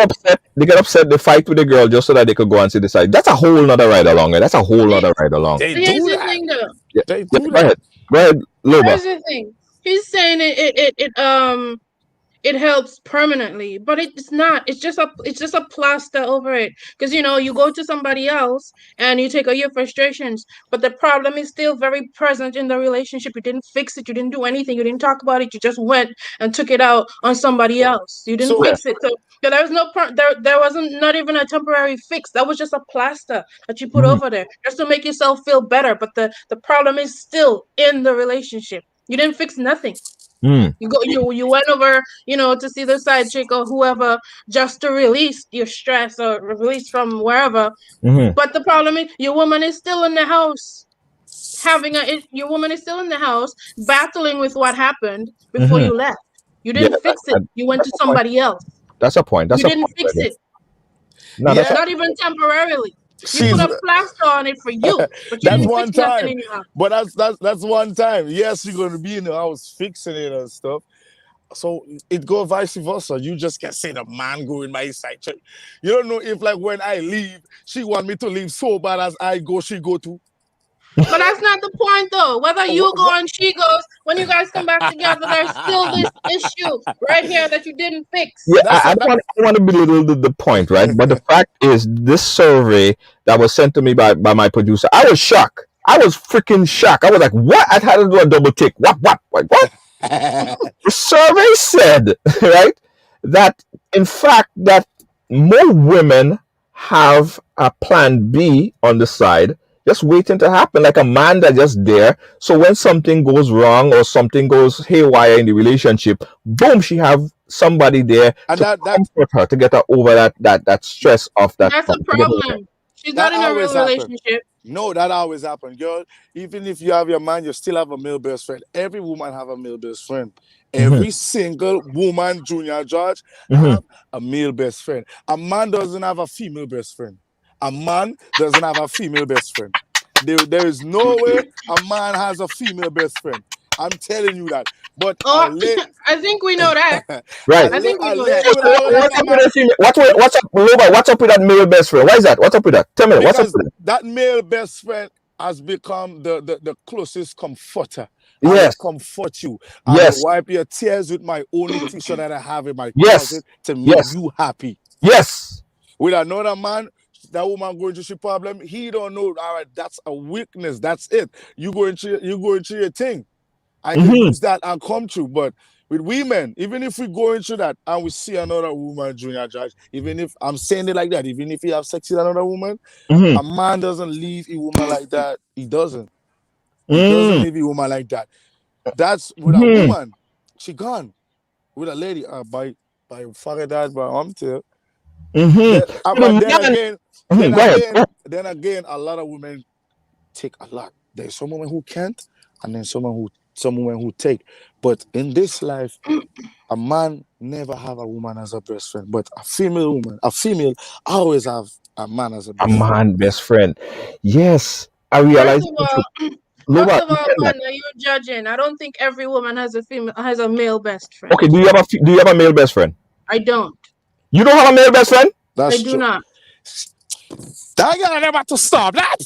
upset. They get upset. They fight with the girl just so that they could go and see the side. That's a whole nother ride along. That's a whole He- nother ride along. they Here's do the that. thing though. Yeah. They Yeah. do Go that. ahead. Go ahead, Loba. Here's the thing. He's saying it helps permanently, but it's not. It's just a plaster over it, because you go to somebody else and you take out your frustrations, but the problem is still very present in the relationship. You didn't fix it, you didn't do anything, you didn't talk about it, you just went and took it out on somebody else. You didn't So Yeah. fix it. So there was there wasn't, not even a temporary fix. That was just a plaster that you put Mhm. over there just to make yourself feel better, but the problem is still in the relationship. You didn't fix nothing. Mm. You went over, to see the side chick or whoever, just to release your stress or release from wherever. Mhm. But the problem is your woman is still in the house. Your woman is still in the house battling with what happened before Mm-hmm. you left. You Yeah, didn't fix it. You went that's to a point. somebody else. That's a point. You That's a didn't point right fix there. it. No, that's a Yeah, Not even temporarily. You put she's a plaster on it for you, but you that's didn't fix one nothing time. in your house. But that's one time. Yes, you're gonna be in the house fixing it and stuff. So it go vice versa. You just can say the man go in my side check. You don't know if like when I leave, she want me to leave so bad as I go, she go too. But that's not the point, though. Whether you What, go and she goes, when you guys come back together, there's still this issue right here that you didn't Yeah, fix. that's I what don't want, I don't want to belittle the point, right? But the that. fact is, this survey that was sent to me by my producer, I was shocked. I was freaking shocked. I was like, what? I had to do a double take. What? The survey said, right, that in fact that more women have a plan B on the side, just waiting to happen, like a man that just there. So when something goes wrong or something goes haywire in the relationship, boom, she have somebody there And to that comfort her to get her over that stress of that That's a getting over. problem. She's that not in a real always happen. relationship. No, that always happen, girl. Even if you have your man, you still have a male best friend. Every woman have a male best friend. Mhm, Every single woman, Junior George, mhm. have a male best friend. A man doesn't have a female best friend. A man doesn't have a female best friend. There is no way a man has a female best friend. I'm telling you that. But Oh, I think we know that. Right. I think we a know that. lady will So not like what's a up with man that female? What's up, Loba? What's up with that male best friend? Why is that? What's up with that? Tell me, what's up because with it? that male best friend has become the closest comforter. I will Yes, comfort you. I will yes, wipe your tears with my only t-shirt that I have in my yes, closet to make yes, you happy. yes. With another man, that woman going through she problem, he don't know. All right, that's a weakness. That's it. You going through your thing. I can Mm-hmm, use that and come through. But with women, even if we go into that and we see another woman, Junior Judge, even if I'm saying it like that, even if you have sex with another woman, mm-hmm, a man doesn't leave a woman like that. He doesn't. He doesn't mm-hmm, leave a woman like that. That's with a mm-hmm, woman. She gone. With a lady, by father dad, by until mm-hmm. then. So But the man, then go ahead. again, then again, a lot of women take a lot. There's some women who can't, and then some women who take. But in this life, a man never have a woman as a best friend, but a female always have a man as a A best friend. man best friend. Yes, I First realize of the truth. all, first Loba, of you all, said that. partner, you're judging. I don't think every woman has a male best Okay, friend. do you have a male best friend? I don't. You don't have a male best friend? I That's do true. not. I gotta never to stop that.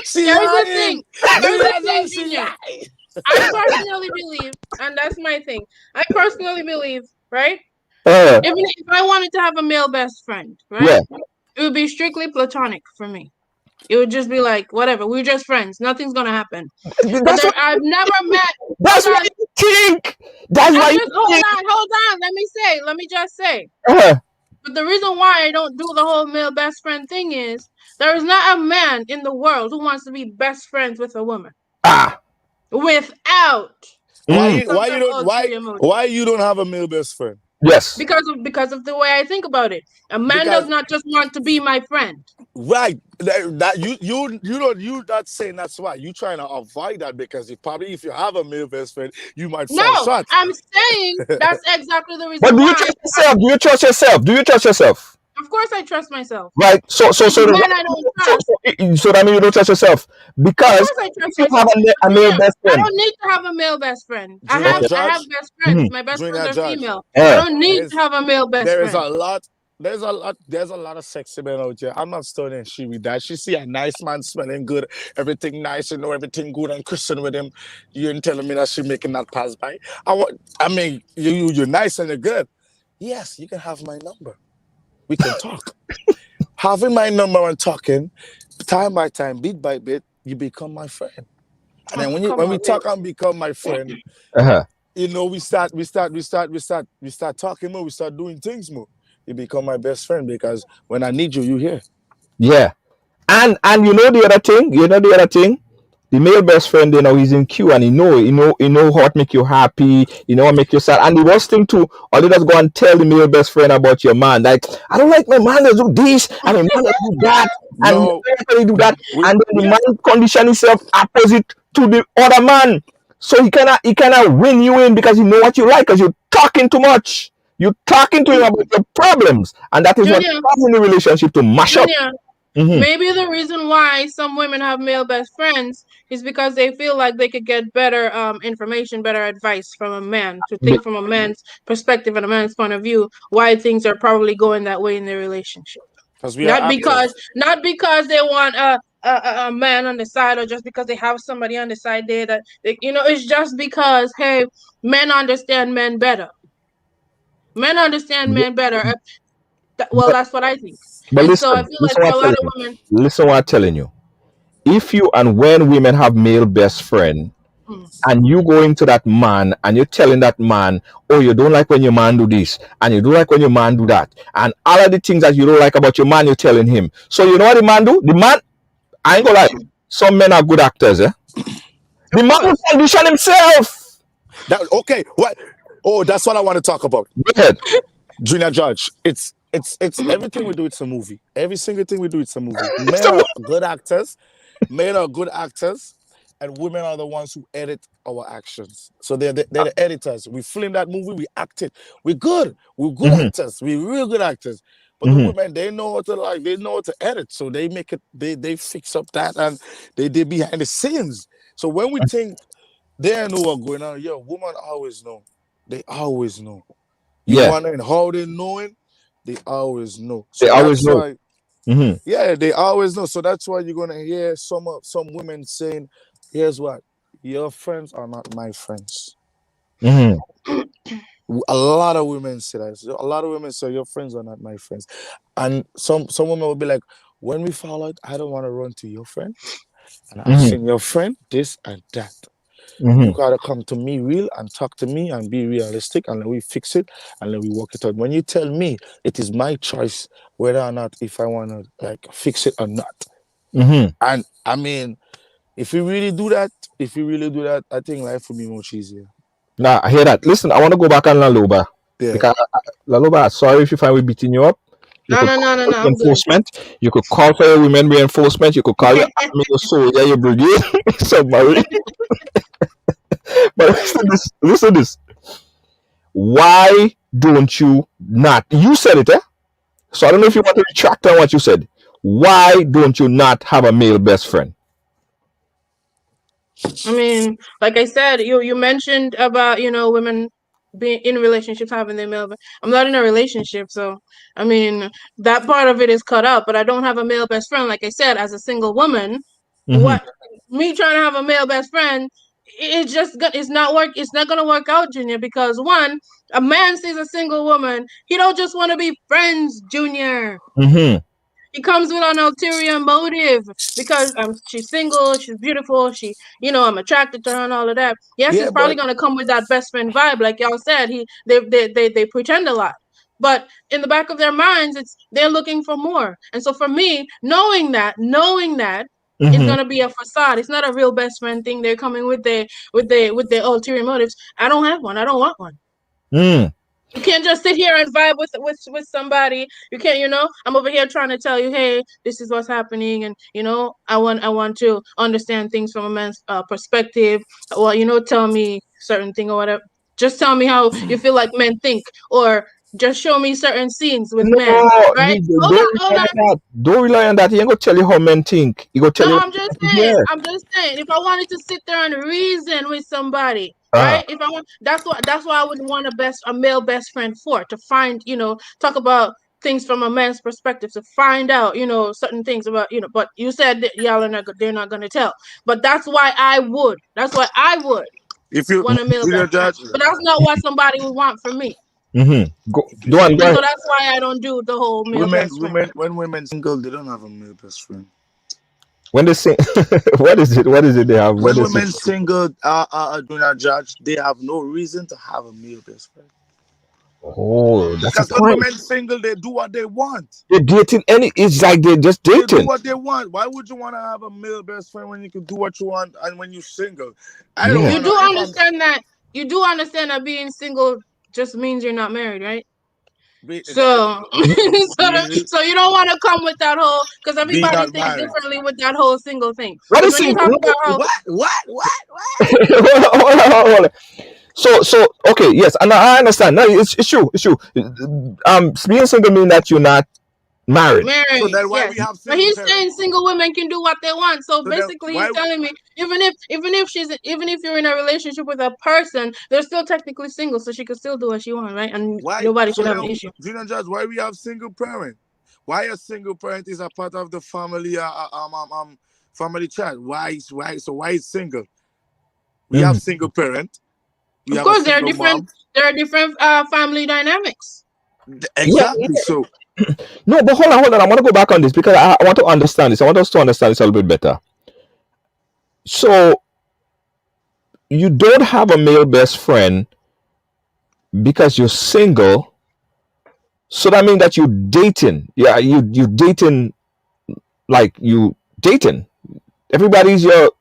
She Here's the lying. thing. Here's the thing, She Junior. lying. I personally believe, and that's my thing. I personally believe, right? Uh, Even if I wanted to have a male best friend, right? yeah. It would be strictly platonic for me. It would just be like, whatever, we're just friends. Nothing's gonna happen. But That's what I've never met. Hold that's why on. you think. That's why I'm you just think. hold on. Let me just say. Uh, But the reason why I don't do the whole male best friend thing is there is not a man in the world who wants to be best friends with a woman ah. without Mm, some type of ulterior motive. why you don't have a male best friend? yes. Because of the way I think about it. A man does Because not just want to be my friend. right, that you don't you not saying that's why you trying to avoid that because if you have a male best friend, you might fall No, short. I'm saying that's exactly the But reason do you why. trust yourself? Do you trust yourself? Do you trust yourself? Of course, I trust myself. Right. The man I don't trust. So that means you don't trust yourself Of because course, I trust if you have myself. a male Junior, best I friend. don't need to have a male best friend. Junior I have Judge, best friends. Mhm, My best friends Junior are Judge, female. I uh, don't need to there's have a male best there is friend. a lot. There's a lot of sexy men out there. I'm not studying she with that. She see a nice man smelling good, everything nice, everything good and Christian with him. You ain't telling me that she making that pass by. I mean, you're nice and you're good. Yes, you can have my number. We can talk. Having my number and talking, time by time, bit by bit, you become my friend. And then Oh, come when we on, talk really? and become my friend, uh-huh. we start talking more, we start doing things more. You become my best friend because when I need you, you here. Yeah. And you know the other thing. You know the other thing. The male best friend, he's in queue and he know what make you happy, what make you sad. And the worst thing too, all you just go and tell the male best friend about your man. Like, I don't like my man to do this, and my man to do that, and No, they do that, we and then the yeah. man condition himself opposite to the other man. So he cannot win you in because he know what you like, because you're talking too much. You're talking to him about your problems, and that is what Junior, causing the relationship to mash up. Junior, Hmm. maybe the reason why some women have male best friends is because they feel like they could get better information, better advice from a man, to think from a man's perspective and a man's point of view why things are probably going that way in their relationship. Because we are Not because actors. not because they want a man on the side, or just because they have somebody on the side there that it's just because, hey, men understand men better. Men understand men better. Well, But that's what I think. but And so I listen, feel like listen for what a I'm lot telling of you. women. Listen what I'm telling you. If you and when women have male best friend, Mm. and you go into that man and you're telling that man, oh, you don't like when your man do this, and you don't like when your man do that, and all of the things that you don't like about your man, you're telling him. So you know what the man do? The man, I ain't gonna lie, some men are good actors, eh? The Of man will course. condition himself. That okay? What? Oh, that's what I want to talk about. Go ahead. Junior Judge. It's everything we do. It's a movie. Every single thing we do. It's a movie. Men So, are good actors. Men are good actors, and women are the ones who edit our actions. So they're the editors. We film that movie. We act it. We're good. We're good mhm, actors. We're real good actors. But the mhm. women, they know how to like. They know how to edit. So they make it. They fix up that, and they behind the scenes. So when we think they know what's going on, yeah, women always know. They always know. You Yeah, wondering how they knowing? They always know. they So always that's know. why, Hmm. yeah, they always know. So that's why you're gonna hear some women saying, "Here's what, your friends are not my friends." Hmm. A lot of women say that. So a lot of women say your friends are not my friends, and some women will be like, "When we fall out, I don't want to run to your friend, and I've Hmm. seen your friend this and that. You Hmm. gotta come to me real and talk to me and be realistic, and then we fix it and then we work it out. When you tell me, it is my choice whether or not if I wanna like fix it or not. Hmm. And I mean, if you really do that, if you really do that, I think life will be much easier. Now I hear that. Listen, I want to go back on La Loba, Yeah. because La Loba, sorry if you find we beating you up. You No, could no, call no, no, for no. I'm good. reinforcement. You could call for your women reinforcement. You could call your army, your soldier, your brigade, submarine. But listen to this. Listen to this. Why don't you not? You said it, eh? So I don't know if you want to retract on what you said. Why don't you not have a male best friend? I mean, like I said, you mentioned about women being in relationships having their male. I'm not in a relationship, so I mean that part of it is cut out. But I don't have a male best friend. Like I said, as a single woman, Hmm. what me trying to have a male best friend, it's just it's not work. It's not gonna work out, Junior, because one, a man sees a single woman, he don't just want to be friends, Junior. Hmm. He comes with an ulterior motive because she's single, she's beautiful, I'm attracted to her and all of that. Yes, Yeah, he's probably but gonna come with that best friend vibe, like y'all said. They pretend a lot, but in the back of their minds, they're looking for more. And so for me, knowing that it's Hmm. gonna be a facade. It's not a real best friend thing. They're coming with their ulterior motives. I don't have one. I don't want one. Mm. You can't just sit here and vibe with somebody. You can't, I'm over here trying to tell you, hey, this is what's happening, and I want to understand things from a man's perspective. Well, tell me certain thing or whatever. Just tell me how you feel like men think, or just show me certain scenes with No, men. Right? Hold don't on, hold rely on. on that. Don't rely on that. He ain't gonna tell you how men think. He gonna tell No, you I'm what just you want to saying. hear. I'm just saying. If I wanted to sit there and reason with somebody, Ah. right? If I want, that's why I would want a male best friend for, to find, talk about things from a man's perspective, to find out, certain things about, But you said that y'all are not, they're not gonna tell. But that's why I would. That's why I would if you want a male Junior best friend. Judge, But that's not what somebody would want from me. Go, if you, go on, go And ahead. so that's why I don't do the whole male best friend. when women single, they don't have a male best friend. When they sing, what is it? What is it they have? When When they sing? women single are doing a judge, they have no reason to have a male best friend. Oh, that's a Because when point. women single, they do what they want. They're dating any. It's like they're just They do dating. what they want. Why would you want to have a male best friend when you can do what you want and when you're single? I don't Yeah. You want do to. If I'm understand that being single just means you're not married, right? be, So, really so you don't want to come with that whole, because be everybody not thinks married. differently with that whole single thing. What Because is when you single? talk about how, What? Hold on. So okay, yes, and I understand. No, it's true. It's true. Being single mean that you're not married. So married, then why yes, we have but single he's parents? saying single women can do what they want. So So then basically, he's why telling me even if you're in a relationship with a person, they're still technically single, so she could still do what she wants, right? And why? nobody So should have then, an issue. Junior Judge, why we have single parent? Why a single parent is a part of the family? Family chat. Why? So why is single? We have Mhm. single parent. We Of have a course, single mom. there are different family dynamics. Yeah. Exactly. So No, but hold on. I want to go back on this because I want to understand this. I want us to understand this a little bit better. So you don't have a male best friend because you're single. So that means that you dating. Yeah, you dating like you dating. Everybody's your.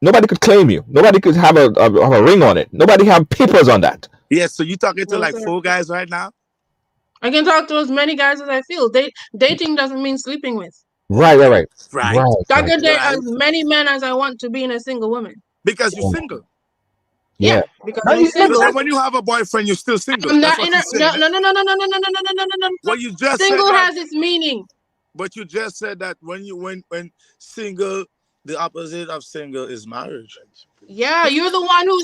Nobody could claim you. Nobody could have a ring on it. Nobody have papers on that. yes. So you talking to No, like sir. four guys right now? I can talk to as many guys as I feel. Dating doesn't mean sleeping with. Right, right, Okay. right, Right. right, I right. can date as Right. many men as I want to being a single woman. Because you're single. Yeah, Yeah. because No, I'm So single. then when you have a boyfriend, you're still single. I'm That's not what in you're a saying. no Eh? no no no no no no no no no no no no no. Well, you just said Single that. has its meaning. But you just said that when single, the opposite of single is marriage. Yeah, you're the one who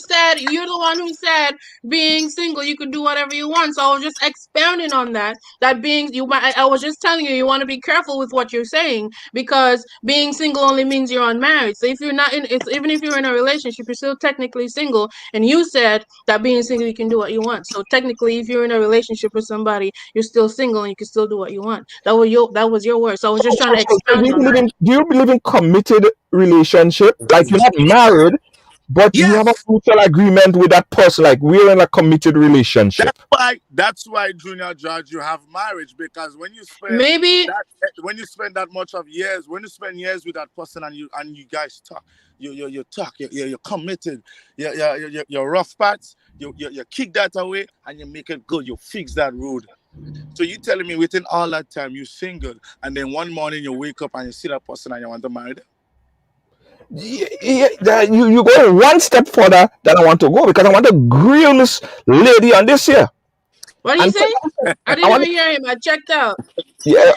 said being single you can do whatever you want. So I was just expounding on that. That being you might I was just telling you want to be careful with what you're saying because being single only means you're unmarried. So if you're not in it's even if you're in a relationship, you're still technically single. And you said that being single you can do what you want. So technically if you're in a relationship with somebody, you're still single and you can still do what you want. That was your word. So I was just trying to So expound on that. do you believe in committed relationship? Like you're not married, but you have a Yes, mutual agreement with that person. Like we're in a committed relationship. that's why Junior Judge you have marriage because Maybe when you spend that much of years when you spend years with that person and you guys talk you talk you're committed you're rough parts you kick that away and you make it good you fix that road. So you telling me within all that time you single and then one morning you wake up and you see that person and you want to marry them? You go one step further than I want to go because I want to grill this lady on this here. what do you And say? I I didn't want even hear him. I checked out. yeah,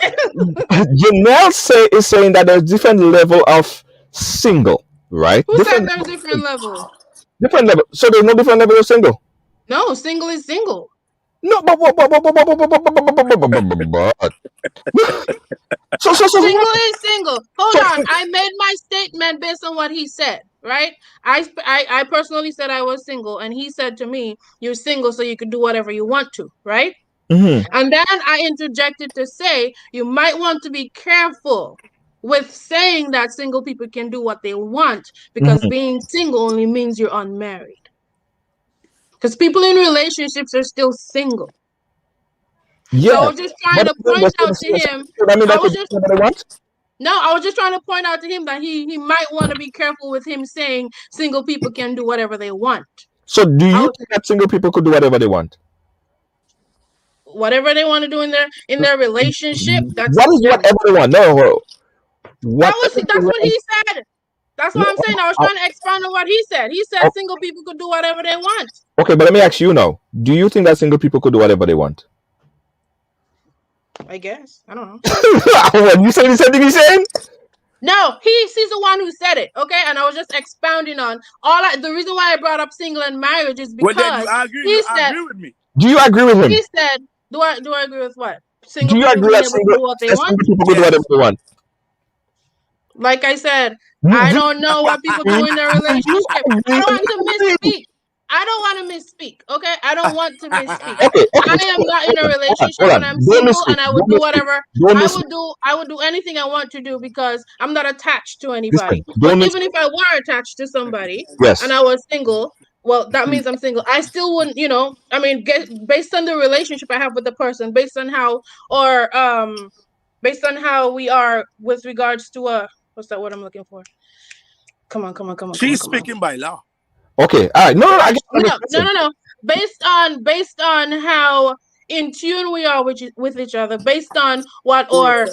Janelle is saying that there's different level of single, right? Who said there's different level? Different level. So there's no different level of single. No, single is single. No, but so Single is single. Hold on. I made my statement based on what he said, right? I personally said I was single, and he said to me, "You're single, so you can do whatever you want to," right? mhm, And then I interjected to say, you might want to be careful with saying that single people can do what they want because mhm. being single only means you're unmarried. Because people in relationships are still single. So I Yeah, was just trying but to point out to him. I mean I that was could just what I want. no, I was just trying to point out to him that he might want to be careful with him saying single people can do whatever they want. So do I you was, think that single people could do whatever they want? whatever they want to do in their relationship, that's What is that whatever they want? No, whatever they that's what want. he said. That's No, what I'm saying. I was I- trying to expound on what he said. He said single people could do whatever they want. okay, but let me ask you now. Do you think that single people could do whatever they want? I guess. I don't know. What you saying the same thing he's saying? No, he's the one who said it. Okay, and I was just expounding on the reason why I brought up single and marriage is Well then because you he said agree with me. Do you agree with him? he said do I agree with what? Do Single you people agree being that able to do what they want? single people could do whatever Yes. they want? Like I said, You, I you, don't know what people do in their you relationship. I agree? don't want to misspeak. I don't want to misspeak. Okay, I don't want to misspeak. Okay. I am not in a Hold relationship and on. I'm Don't single misspeak. and I would Don't do misspeak. whatever Don't misspeak. I would do anything I want to do because I'm not attached to Listen. anybody. But Don't even misspeak. if I were attached to somebody and Yes. I was single, well, that means I'm single. I still wouldn't, I mean, based on the relationship I have with the person, or based on how we are with regards to what's that word I'm looking for? Come on, come on, come on, come on, She's come on. speaking by law. Okay, all right. No, no, no, I Correct. get what No, I'm no, saying. no, no. Based on how in tune we are with each other, based on what or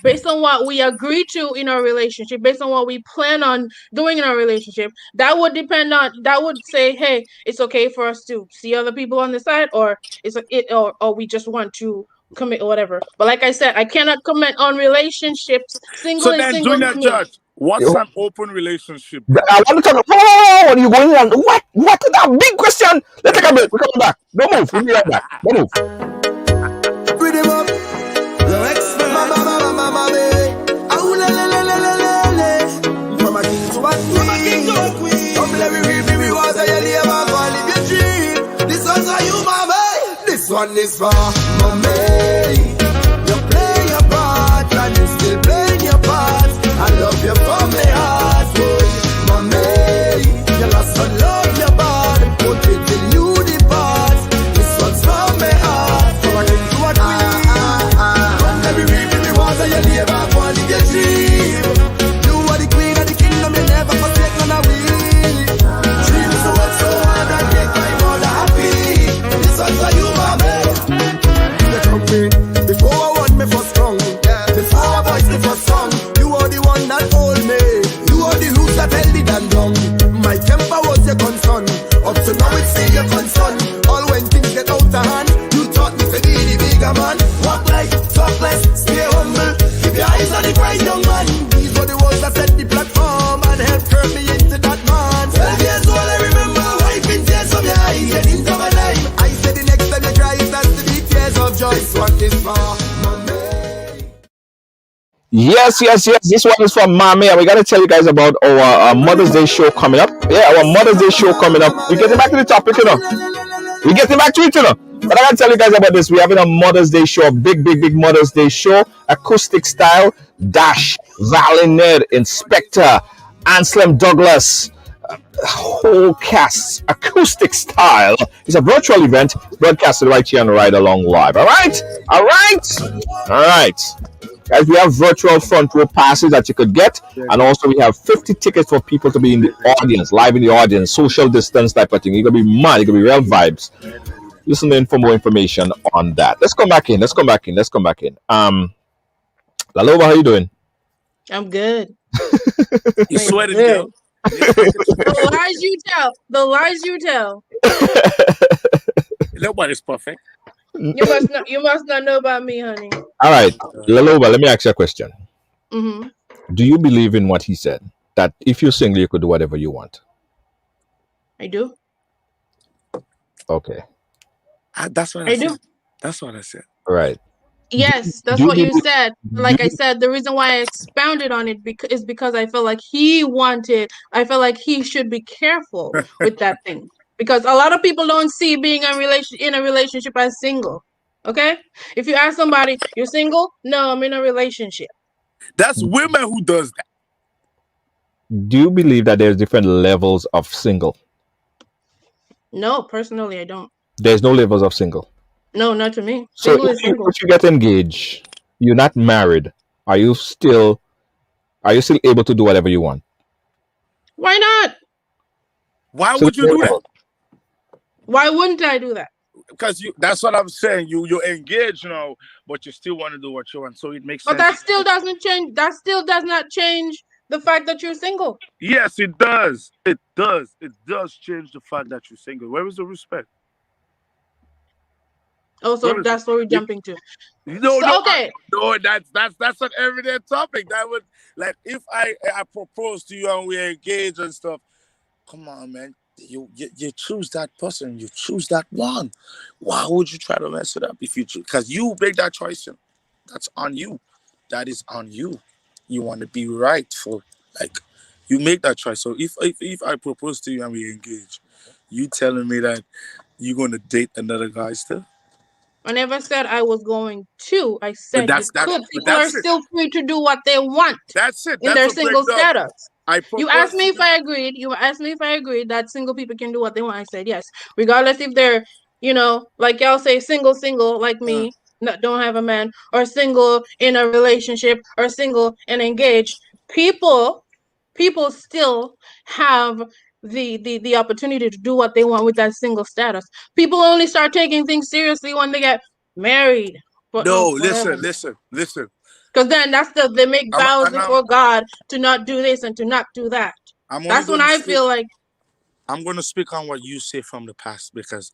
based on what we agree to in our relationship, based on what we plan on doing in our relationship, that would say, hey, it's okay for us to see other people on the side, or or we just want to commit or whatever. But like I said, I cannot comment on relationships. Single So is then, single Junior to me. Judge, what's an open relationship then? I want to talk. Oh, what are you going on? What? That big question. Let's take a break. We're coming back. Don't move. We'll be right back. Don't move. Read him up. Yo, expert. Mama, oh, Mama king to a queen. Come let me read me was a yelly about one live your dream. This one's for you, mama. This one is for mommy. You play your part and you still playing your part. I love you from my heart, boy. Mommy, you lost some love your body. Put it till you depart. This one's from my heart. From a king to a queen. Come let me read me was a yelly about one live your dream. You are the queen of the kingdom. You never forsake none of we. Dreams so work so hard and make my mother happy. This one's for you, mommy. Before I want me for strong, before I voice me for song, you are the one that hold me. You are the roots that held it and down. My temper was your concern. Up to now it's still your concern. All when things get out of hand, you taught me to be the bigger man. Walk like, talk less, stay humble. Keep your eyes on the prize, young man. These were the words that set the platform and helped turn me into that man. 12 years old, I remember wiping tears from your eyes, and into my life. I said the next time you cry, it has to be tears of joy. What is for mommy? Yes, yes, yes. This one is from Mami, and we got to tell you guys about our Mother's Day show coming up. Yeah, our Mother's Day show coming up. We're getting back to the topic, We're getting back to it. But I got to tell you guys about this. We're having a Mother's Day show, a big, big, big Mother's Day show, acoustic style. Dash, Valined, Inspector, Anselm Douglas, whole cast, acoustic style. It's a virtual event broadcasted right here on Ride Along Live. All right? All right? All right. Guys, we have virtual front row passes that you could get, and also we have 50 tickets for people to be in the audience, live in the audience, social distance type of thing. You're gonna be mad, you're gonna be real vibes. Listen in for more information on that. Let's come back in. La Loba, how you doing? I'm good. You I'm sweating, good. girl. The lies you tell. The lies you tell. Nobody's perfect. You must not know about me, honey. All right, La Loba, let me ask you a question. Mm-hmm. Do you believe in what he said? That if you're single, you could do whatever you want? I do. Okay. That's what I I said. do. That's what I said. All right. Yes, that's Do you what you believe, said. Like I said, the reason why I expounded on it is because I felt like I felt like he should be careful with that thing. Because a lot of people don't see being in a relationship as single. Okay? If you ask somebody, you're single? No, I'm in a relationship. That's women who does that. do you believe that there's different levels of single? No, personally I don't. There's no levels of single. No, not to me. So Single is single. if you get engaged, you're not married, are you still able to do whatever you want? Why not? Why So would you do that? Why wouldn't I do that? Because that's what I'm saying. You're engaged, but you still want to do what you want. So it makes But sense. that still doesn't change. That still does not change the fact that you're single. Yes, it does. It does. It does change the fact that you're single. Where is the respect? Oh, so Where is that's it? what we're jumping to. No, So, okay. no, that's an everyday topic. That would, like, if I propose to you and we engage and stuff. Come on, man. You choose that person. You choose that one. Why would you try to mess it up if you choose? Because you make that choice. That's on you. That is on you. You want to be right for, like, you make that choice. So if I propose to you and we engage, you telling me that you're going to date another guy still? I never said I was going to. I But said you could. but People are that's it. still free to do what they want That's it. in That's their a single breakdown. status. You asked me if I agreed. You asked me if I agreed that single people can do what they want. I said yes, regardless if they're, like y'all say, single, like Uh, me, don't have a man, or single in a relationship, or single and engaged. People, people still have the opportunity to do what they want with that single status. People only start taking things seriously when they get married. But no, oh, whatever. listen. Because then they make I'm vows and I'm before God to not do this and to not do that. I'm only That's when going to I speak. feel like, I'm going to speak on what you say from the past because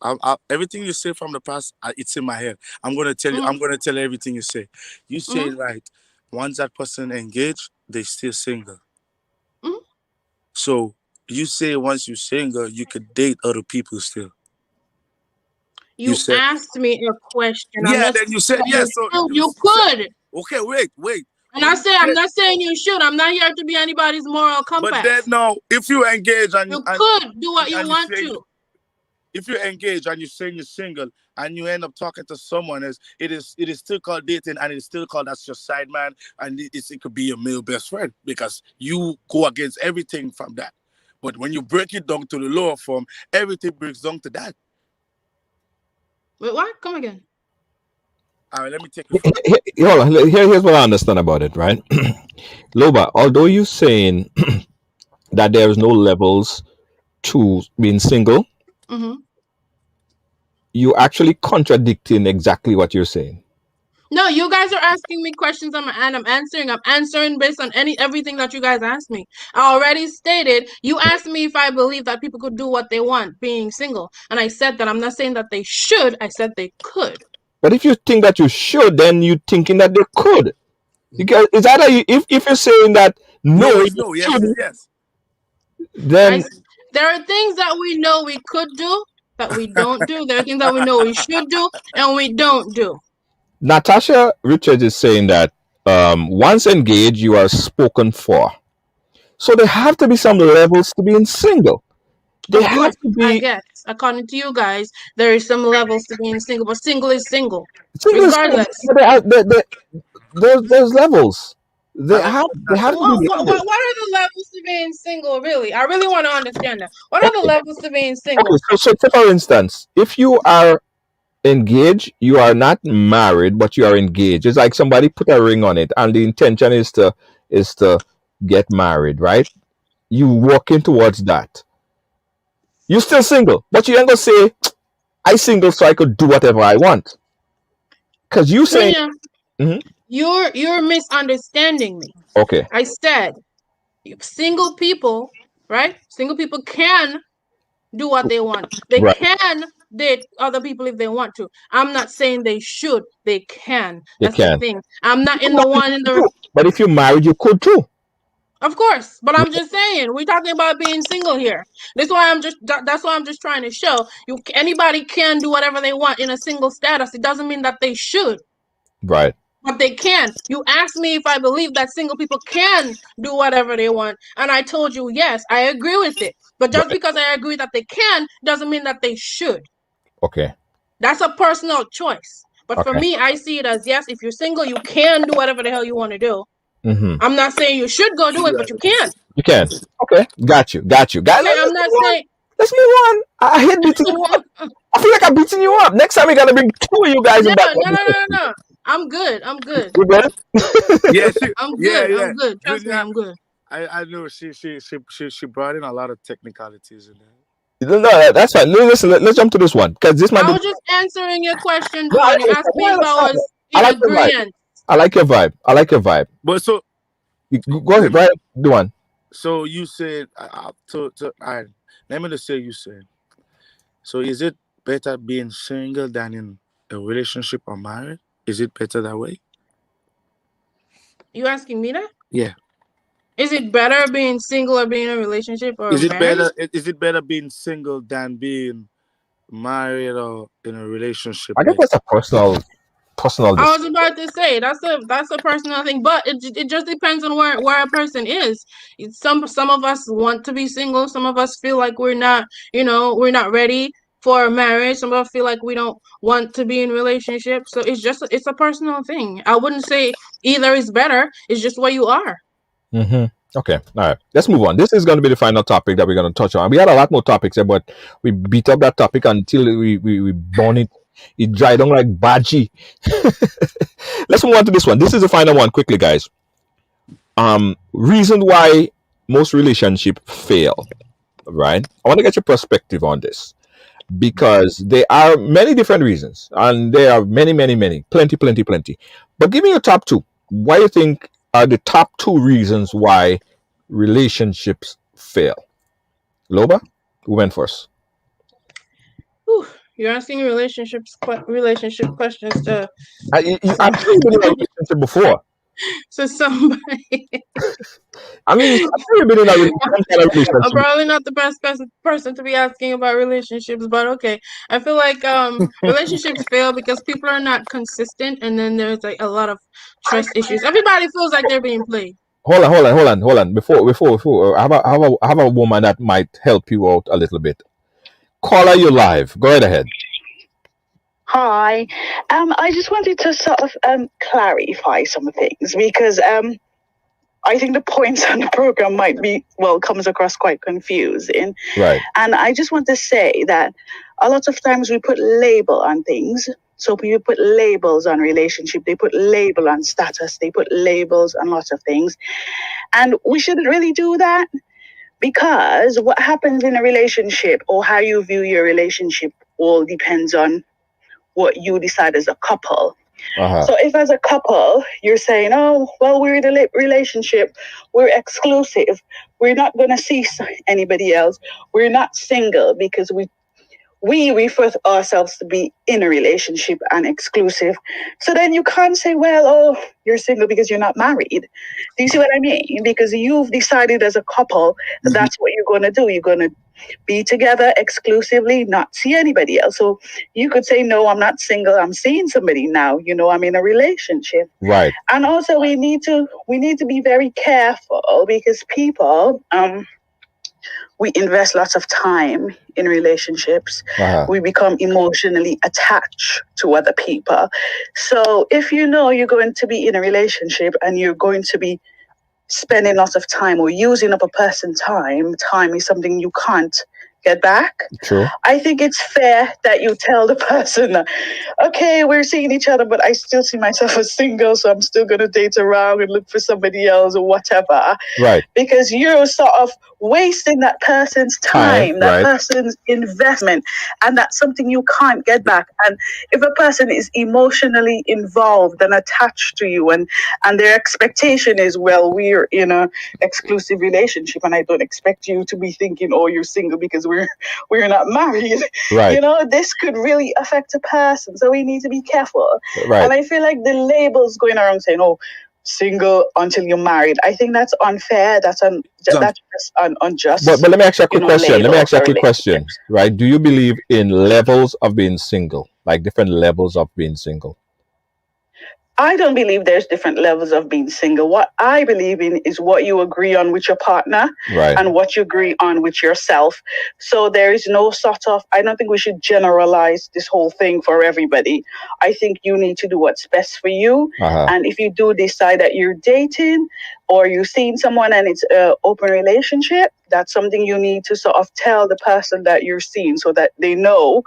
everything you say from the past, it's in my head. I'm going to tell you. mm, I'm going to tell everything you say. You say mm, right. Once that person engaged, they still single. mm. So you say once you single, you could date other people still. You You said asked me a question. I'm yeah. not Then you saying said that you yes. So should. you You said could. okay. Wait. And I say I'm not saying you should. I'm not here to be anybody's moral But then compass. no, if you engage and You could do what you and you want say to. if you engage and you say you're single and you end up talking to someone else, it is still called dating and it's still called that's your side man and it could be your male best friend because you go against everything from that. But when you break it down to the lower form, everything breaks down to that. Wait, what? Come again. All right, let me take it from Hold on. Here's what I understand about it, right? Loba, although you're saying that there's no levels to being single, Mm-hmm. you actually contradicting exactly what you're saying. No, you guys are asking me questions and I'm answering. I'm answering based on everything that you guys asked me. I already stated, you asked me if I believe that people could do what they want being single. And I said that I'm not saying that they should, I said they could. But if you think that you should, then you're thinking that they could. Because it's either if you're saying that no, no, it's you no, yes, it's shouldn't, yes. I then there are things that we know we could do that we don't do. There are things that we know we should do and we don't do. Natasha Richards is saying that once engaged, you are spoken for. So there have to be some levels to being single. They Of have course, to I be guess, according to you guys, there is some levels to being single, but single is single, single is single, regardless. but there's levels. They I have they Natasha, have to be levels. What are the levels to being single, really? I really want to understand that. What are the Okay, levels to being okay. single? So for instance, if you are engaged, you are not married, but you are engaged. It's like somebody put a ring on it, and the intention is to get married, right? You working towards that. You still single, but you ain't gonna say I single so I could do whatever I want. Cause you saying, Junior, mhm, you're misunderstanding me. okay, I said single people, right? Single people can do what they want. They right, can date other people if they want to. I'm not saying they should. They can. you That's the can. thing. I'm not You in the one in could the. too. But if you're married, you could too. Of course, but I'm just saying we're talking about being single here. That's why I'm just trying to show you anybody can do whatever they want in a single status. It doesn't mean that they should, Right. but they can. You asked me if I believe that single people can do whatever they want, and I told you yes, I agree with it. But just Right. because I agree that they can doesn't mean that they should. Okay. That's a personal choice. But for Okay. me, I see it as yes, if you're single, you can do whatever the hell you want to do. Mm-hmm. I'm not saying you should go do it, but you can. You can. Okay. Got you. Got you. Okay, I'm not saying Let's move on. I hate beating you up. I feel like I'm beating you up. Next time we gotta bring two of you guys no, in that no, no, no, no, conversation. no. I'm good. I'm good. You good? yeah, I'm yeah, good. yeah. I'm good. Trust me, Junior, I'm good. I know she brought in a lot of technicalities in there. No, no, that's fine. Listen, let's jump to this one because this might I be. was just answering your question, No, I Duane. You asked understand. No, me I if I understand. was I in like your vibe. agreement. I like your vibe. I like your vibe. But so Go let ahead. me. Right, do one. So you said let me just say you said. So is it better being single than in a relationship or married? Is it better that way? You asking me that? Yeah. Is it better being single or being in a relationship or married? Is it better being single than being married or in a relationship? I guess Like that's a personal I decision. was about to say that's a personal thing, but it just depends on where a person is. Some of us want to be single. Some of us feel like we're not ready for marriage. Some of us feel like we don't want to be in relationship. So it's a personal thing. I wouldn't say either is better. It's just where you are. Mm-hmm. Okay, all right. Let's move on. This is going to be the final topic that we're going to touch on. We had a lot more topics here, but we beat up that topic until we burn it. It dried on like baji. Let's move on to this one. This is the final one. Quickly, guys. Reason why most relationship fail. Right. I want to get your perspective on this because there are many different reasons, and there are many, plenty, plenty, plenty. But give me your top two. Why you think are the top two reasons why relationships fail? Loba, who went first? Whew, you're asking relationship questions to I'm some sure you've been in a relationship before. to somebody. I mean, I'm sure you've been in some kind of I'm relationship. probably not the best person to be asking about relationships, but okay. I feel like relationships fail because people are not consistent, and then there's like a lot of trust issues. Everybody feels like they're being played. Hold on. Before, I have a woman that might help you out a little bit. Caller, you live. Go right ahead. Hi. I just wanted to sort of clarify some things because I think the points on the program might be, comes across quite confusing. Right. And I just want to say that a lot of times we put label on things. So people put labels on relationship, they put label on status, they put labels on lots of things. And we shouldn't really do that because what happens in a relationship or how you view your relationship all depends on what you decide as a couple. So if as a couple you're saying, oh, well, we're in a relationship, we're exclusive, we're not going to see anybody else, we're not single because we refer to ourselves to be in a relationship and exclusive. So then you can't say, well, oh, you're single because you're not married. Do you see what I mean? Because you've decided as a couple that's what you're going to do. You're going to be together exclusively, not see anybody else. So you could say, no, I'm not single. I'm seeing somebody now. I'm in a relationship. Right. And also we need to be very careful because people, we invest lots of time in relationships. We become emotionally attached to other people. So if you're going to be in a relationship and you're going to be spending lots of time or using up a person's time is something you can't get back. True. I think it's fair that you tell the person, okay, we're seeing each other, but I still see myself as single, so I'm still going to date around and look for somebody else or whatever. Right. Because you're sort of wasting that person's time, that person's investment, and that's something you can't get back. And if a person is emotionally involved and attached to you and their expectation is, well, we're in a exclusive relationship and I don't expect you to be thinking, oh, you're single because we're not married. Right. This could really affect a person. So we need to be careful. Right. And I feel like the labels going around saying, oh, single until you're married, I think that's unfair. That's just unjust. But let me ask you a quick question. Right? Do you believe in levels of being single, like different levels of being single? I don't believe there's different levels of being single. What I believe in is what you agree on with your partner and what you agree on with yourself. So there is no sort of, I don't think we should generalize this whole thing for everybody. I think you need to do what's best for you. And if you do decide that you're dating or you're seeing someone and it's an open relationship, that's something you need to sort of tell the person that you're seeing so that they know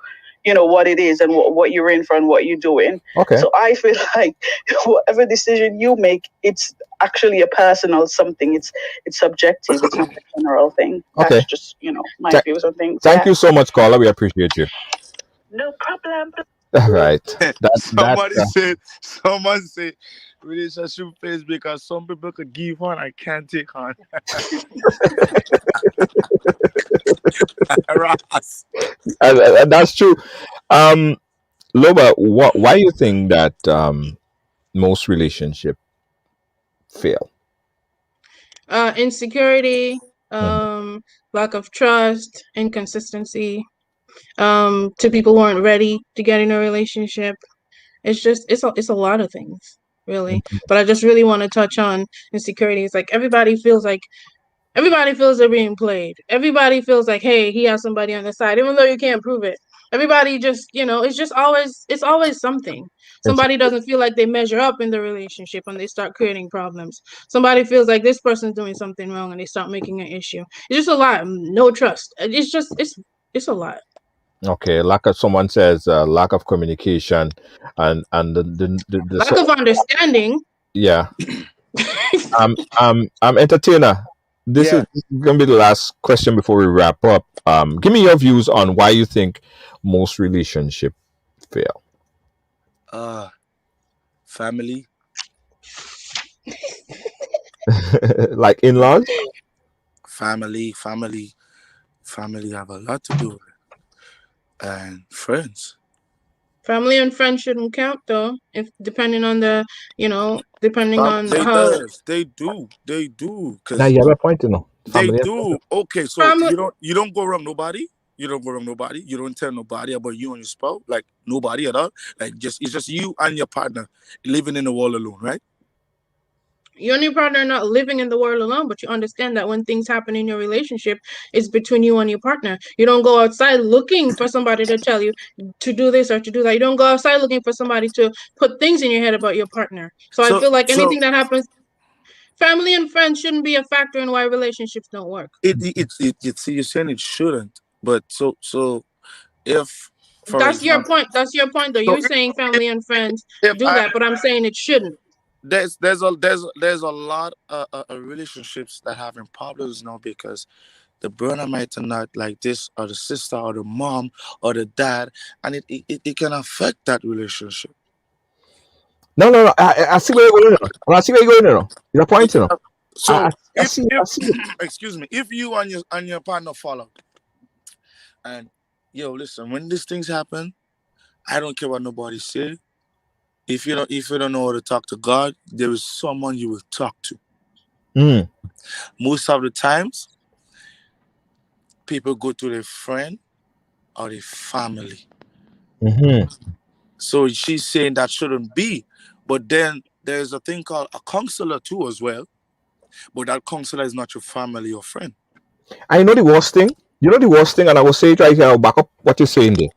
what it is and what you're in for and what you're doing. Okay. So I feel like whatever decision you make, it's actually a personal something. It's subjective. It's not a general thing. Okay. That's just, my views on things. Thank you so much, caller. We appreciate you. No problem. All right. Someone said relationship fails because some people could give on, I can't take on. That's true. Loba, why do you think that most relationship fail? Insecurity, lack of trust, inconsistency. To people who aren't ready to get in a relationship. It's a lot of things, really. But I just really want to touch on insecurity. It's like everybody feels they're being played. Everybody feels like, hey, he has somebody on the side, even though you can't prove it. Everybody just, it's always something. Somebody doesn't feel like they measure up in the relationship and they start creating problems. Somebody feels like this person's doing something wrong and they start making an issue. It's just a lot. No trust. It's a lot. Okay, lack of someone says lack of communication and the Lack of understanding. yeah. I'm entertainer. This Yeah. is gonna be the last question before we wrap up. Give me your views on why you think most relationship fail. Family. Like in-laws. Family have a lot to do with it. And friends. Family and friends shouldn't count though. If depending on the, depending on how They do. Now Cause you have a point, you know. they Family. do. Okay, so family. you don't go wrong nobody. You don't go wrong nobody. You don't tell nobody about you and your spouse. Like nobody at all. Like it's just you and your partner living in the world alone, right? You and your partner are not living in the world alone, but you understand that when things happen in your relationship, it's between you and your partner. You don't go outside looking for somebody to tell you to do this or to do that. You don't go outside looking for somebody to put things in your head about your partner. So I So feel like so anything that happens, family and friends shouldn't be a factor in why relationships don't work. you're saying it shouldn't, but so if for That's your example, point. That's your point, though. so You're saying if, family and friends if do I that, but I'm saying it shouldn't. there's a lot of relationships that having problems now because the brother might not like this or the sister or the mom or the dad, and it can affect that relationship. No. I see where you're going now. I see where you're going now. You're It pointing can, now. so I if see. if I see it. excuse me, if you and your partner follow and yo listen, when these things happen, I don't care what nobody say. If you don't know how to talk to God, there is someone you will talk to. Mm. Most of the times, people go to their friend or their family. Mm-hmm. So she's saying that shouldn't be. But then there's a thing called a counselor too as well. But that counselor is not your family or friend. I know the worst thing. You know the worst thing, and I will say it right here. I'll back up what you're saying there.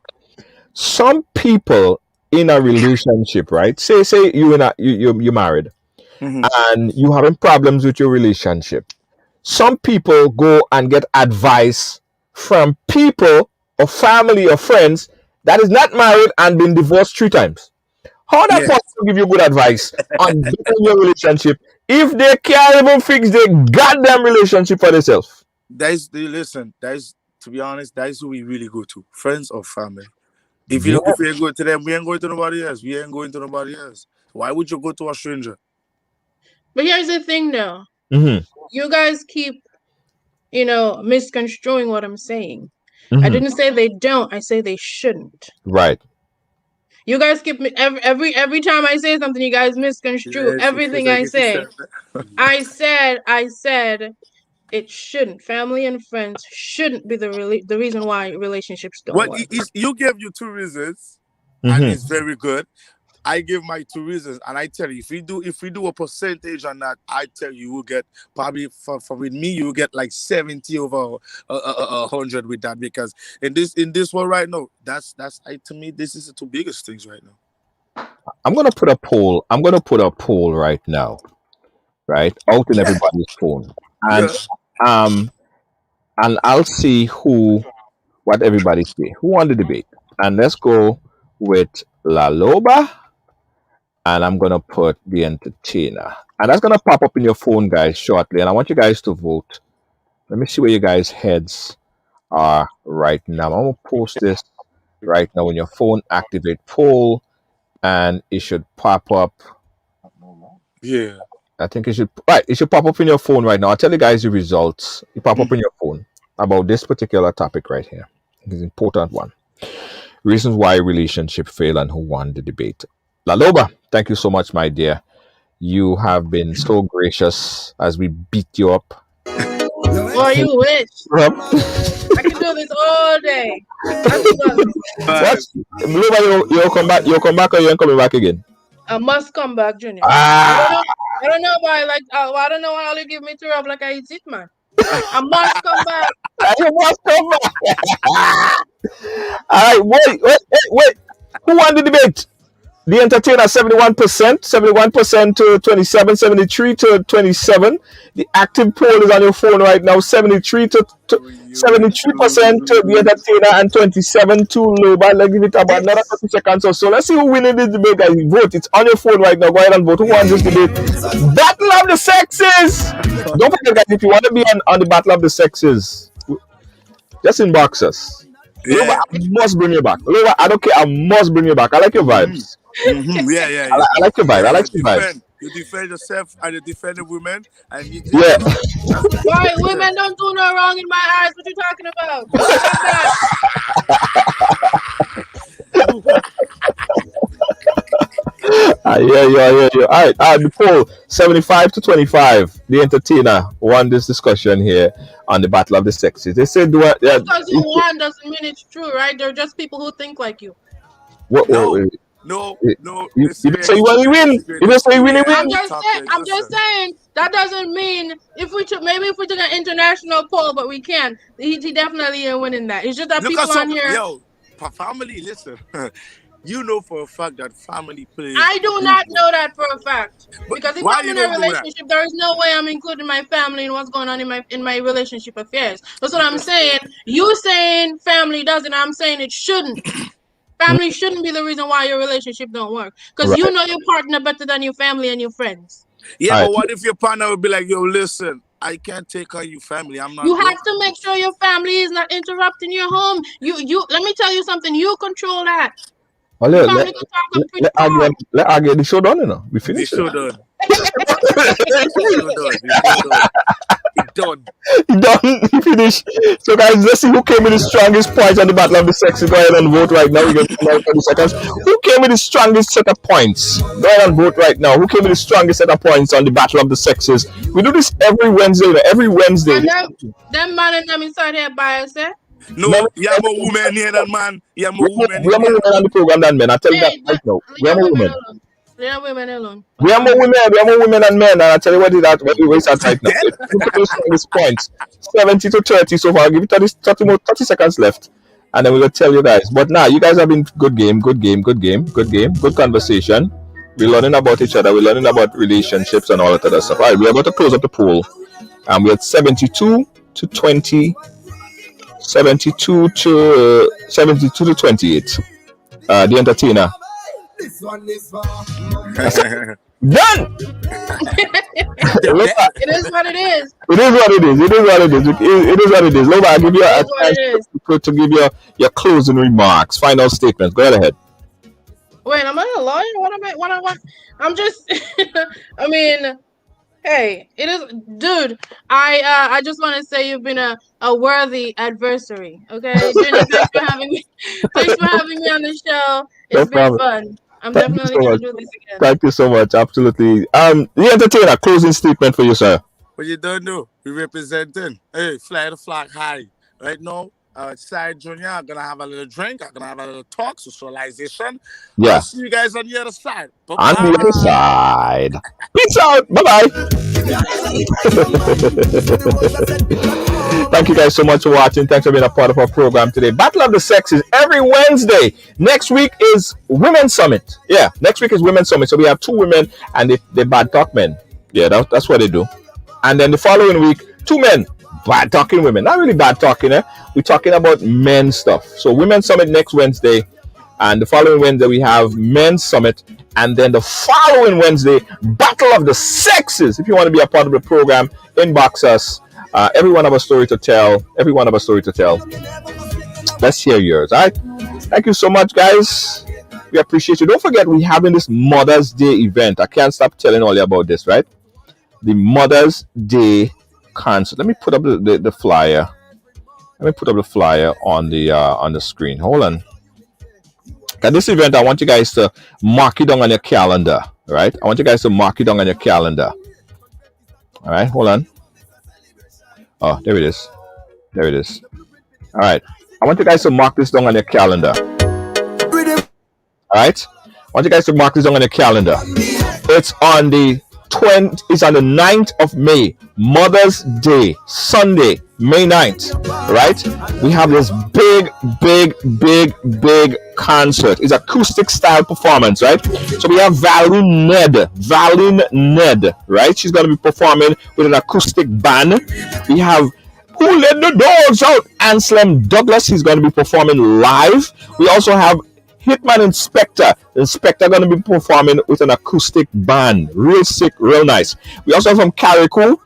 Some people in a relationship, right? Say you in a you married Mm-hmm. and you having problems with your relationship. Some people go and get advice from people or family or friends that is not married and been divorced 3 times. How that Yeah, person give you good advice on bettering your relationship if they can't even fix their goddamn relationship for themselves? listen, that is to be honest, that is who we really go to. Friends or family. Yeah. If we ain't going to them, we ain't going to nobody else. We ain't going to nobody else. Why would you go to a stranger? But here's the thing, though. Mm-hmm. You guys keep, misconstruing what I'm saying. I Mm-hmm. didn't say they don't. I say they shouldn't. Right. You guys keep every time I say something, you guys misconstrue Yes, it feels everything like I if you say. said that. I said it shouldn't. Family and friends shouldn't be the reason why relationships don't Well, work. you gave you two reasons, and Mm-hmm. it's very good. I give my two reasons, and I tell you, if we do a percentage on that, I tell you, will get probably for with me, you will get like 70 over 100 with that because in this one right now, that's to me, this is the two biggest things right now. I'm gonna put a poll. I'm gonna put a poll right now, right, out in Yeah, everybody's phone, and yeah. um, and I'll see who what everybody say. Who won the debate? And let's go with La Loba, and I'm gonna put the Entertainer, and that's gonna pop up in your phone, guys, shortly. And I want you guys to vote. Let me see where you guys' heads are right now. I'm gonna post this right now in your phone. Activate poll, and it should pop up. Yeah. I think it should right. It should pop up in your phone right now. I'll tell you guys the results. It pop up in your phone about this particular topic right here. It's an important one. Reasons why relationship fail and who won the debate. La Loba, thank you so much, my dear. You have been so gracious as we beat you up. Boy, you wish. What? I can do this all day. That's done. But Loba, you'll come back. You'll come back, or you ain't coming back again. I must come back, Junior. I Ah, don't know. I don't know why. Like, I don't know why you give me to rub like I eat it, man. I must come back. you must come back. All right, wait. Who won the debate? The Entertainer 71% to 27, 73 to 27. The active poll is on your phone right now, 73% to the Entertainer and 27 to Loba. Let's give it about another 30 seconds or so. Let's see who winning this debate, guys. Vote. It's on your phone right now. Go ahead and vote. Who wants this debate? Battle of the Sexes. Don't forget, guys, if you want to be on the Battle of the Sexes, just inbox us. Loba, Yeah. I must bring you back. Loba, I don't care. I must bring you back. I like your vibes. Yeah. I like your vibe. I like your vibes. You defend yourself and you defend the women, and you, Yeah. Why women don't do no wrong in my eyes? What you talking about? Stop that. Yeah. All right. The poll 75 to 25. The Entertainer won this discussion here on the Battle of the Sexes. They said, Because you won doesn't mean it's true, right? They're just people who think like you. what? No. You don't say you want to win. You don't say you win. I'm just saying that doesn't mean if we took an international poll, but we can't. He definitely ain't winning that. It's just that people on here. Yo, family, listen. You know for a fact that family plays. I do not know that for a fact. Because if why I'm you in a don't know that? relationship, there is no way I'm including my family in what's going on in my relationship affairs. That's what I'm saying. You saying family doesn't. I'm saying it shouldn't. Family shouldn't be the reason why your relationship don't work. Because you know your partner better than your family and your friends. Yeah, but what if your partner would be like, yo, listen, I can't take on your family. I'm not. You have to make sure your family is not interrupting your home. You let me tell you something. You control that. Well, let argue the show done, you know. We finished. The show done. Done. He finished. So, guys, let's see who came with the strongest points on the Battle of the Sexes. Go ahead and vote right now. We got 30 seconds. Who came with the strongest set of points? Go ahead and vote right now. Who came with the strongest set of points on the Battle of the Sexes? We do this every Wednesday. Every Wednesday. And them man and them inside here biased, eh? No, you have more women here than man. You have more women. We have more women on the program than men. I tell you that right now. We have more women. We have women alone. We have more women than men, and I tell you what we waste our time now. Look at those strongest points. 70 to 30 so far. I'll give you 30 seconds left. And then we're gonna tell you guys. But now you guys have been good conversation. We're learning about each other, we're learning about relationships and all that other stuff. Alright, we're about to close up the poll. And we're at 72 to 20. 72 to 28. The Entertainer. This one is for Done. It is what it is. It is what it is. Loba, I'll give you a chance to give your closing remarks, final statements. Go ahead. Wait, am I a lawyer? What? I'm just. I mean, hey, it is, dude. I just want to say you've been a worthy adversary. Okay, Jenny, thanks for having me. Thanks for having me on the show. It's been fun. I'm definitely gonna do this again. Thank you so much. Absolutely. The Entertainer, closing statement for you, sir. What you don't know, we representing. Hey, fly the flag high. Right now, Side Junior, I'm gonna have a little drink. I'm gonna have a little talk, socialization. Yeah. I'll see you guys on the other side. Bye-bye. On the other side. Peace out. Bye-bye. Thank you guys so much for watching. Thanks for being a part of our program today. Battle of the Sexes every Wednesday. Next week is Women's Summit. Yeah, next week is Women's Summit. So we have two women and they bad talk men. Yeah, that's what they do. And then the following week, two men bad talking women. Not really bad talking, eh? We're talking about men stuff. So Women's Summit next Wednesday. And the following Wednesday, we have Men's Summit. And then the following Wednesday, Battle of the Sexes. If you want to be a part of the program, inbox us. Every one of a story to tell. Let's hear yours. All right. Thank you so much, guys. We appreciate you. Don't forget, we're having this Mother's Day event. I can't stop telling all you about this, right? The Mother's Day concert. Let me put up the flyer. Let me put up the flyer on the screen. Hold on. At this event, I want you guys to mark it down on your calendar. Right? I want you guys to mark it down on your calendar. All right. Hold on. Oh, there it is. All right. I want you guys to mark this down on your calendar. All right. I want you guys to mark this down on your calendar. It's on the the 9th of May, Mother's Day, Sunday, May 9th, right? We have this big concert. It's acoustic style performance, right? So we have Valine Ned, right? She's going to be performing with an acoustic band. We have Who Let the Dogs Out? Anselm Douglas, he's going to be performing live. We also have Hitman Inspector going to be performing with an acoustic band. Real sick, real nice. We also have from Carriacou,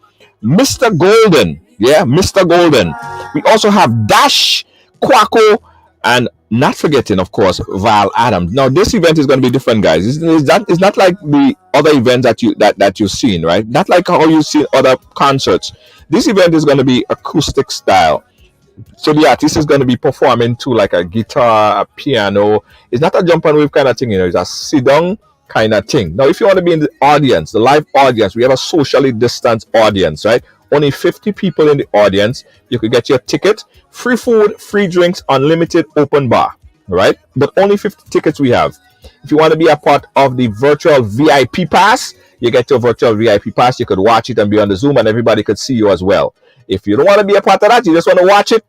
Mr. Golden. Yeah, Mr. Golden. We also have Dash, Quaco, and not forgetting, of course, Val Adams. Now, this event is going to be different, guys. It's not like the other events that you've seen, right? Not like how you've seen other concerts. This event is going to be acoustic style. So the artist is going to be performing to like a guitar, a piano. It's not a jump and wave kind of thing, it's a sit down kind of thing. Now, if you want to be in the audience, the live audience, we have a socially distanced audience, right? Only 50 people in the audience. You could get your ticket, free food, free drinks, unlimited open bar, right? But only 50 tickets we have. If you want to be a part of the virtual VIP pass, you get your virtual VIP pass. You could watch it and be on the Zoom, and everybody could see you as well. If you don't want to be a part of that, you just want to watch it,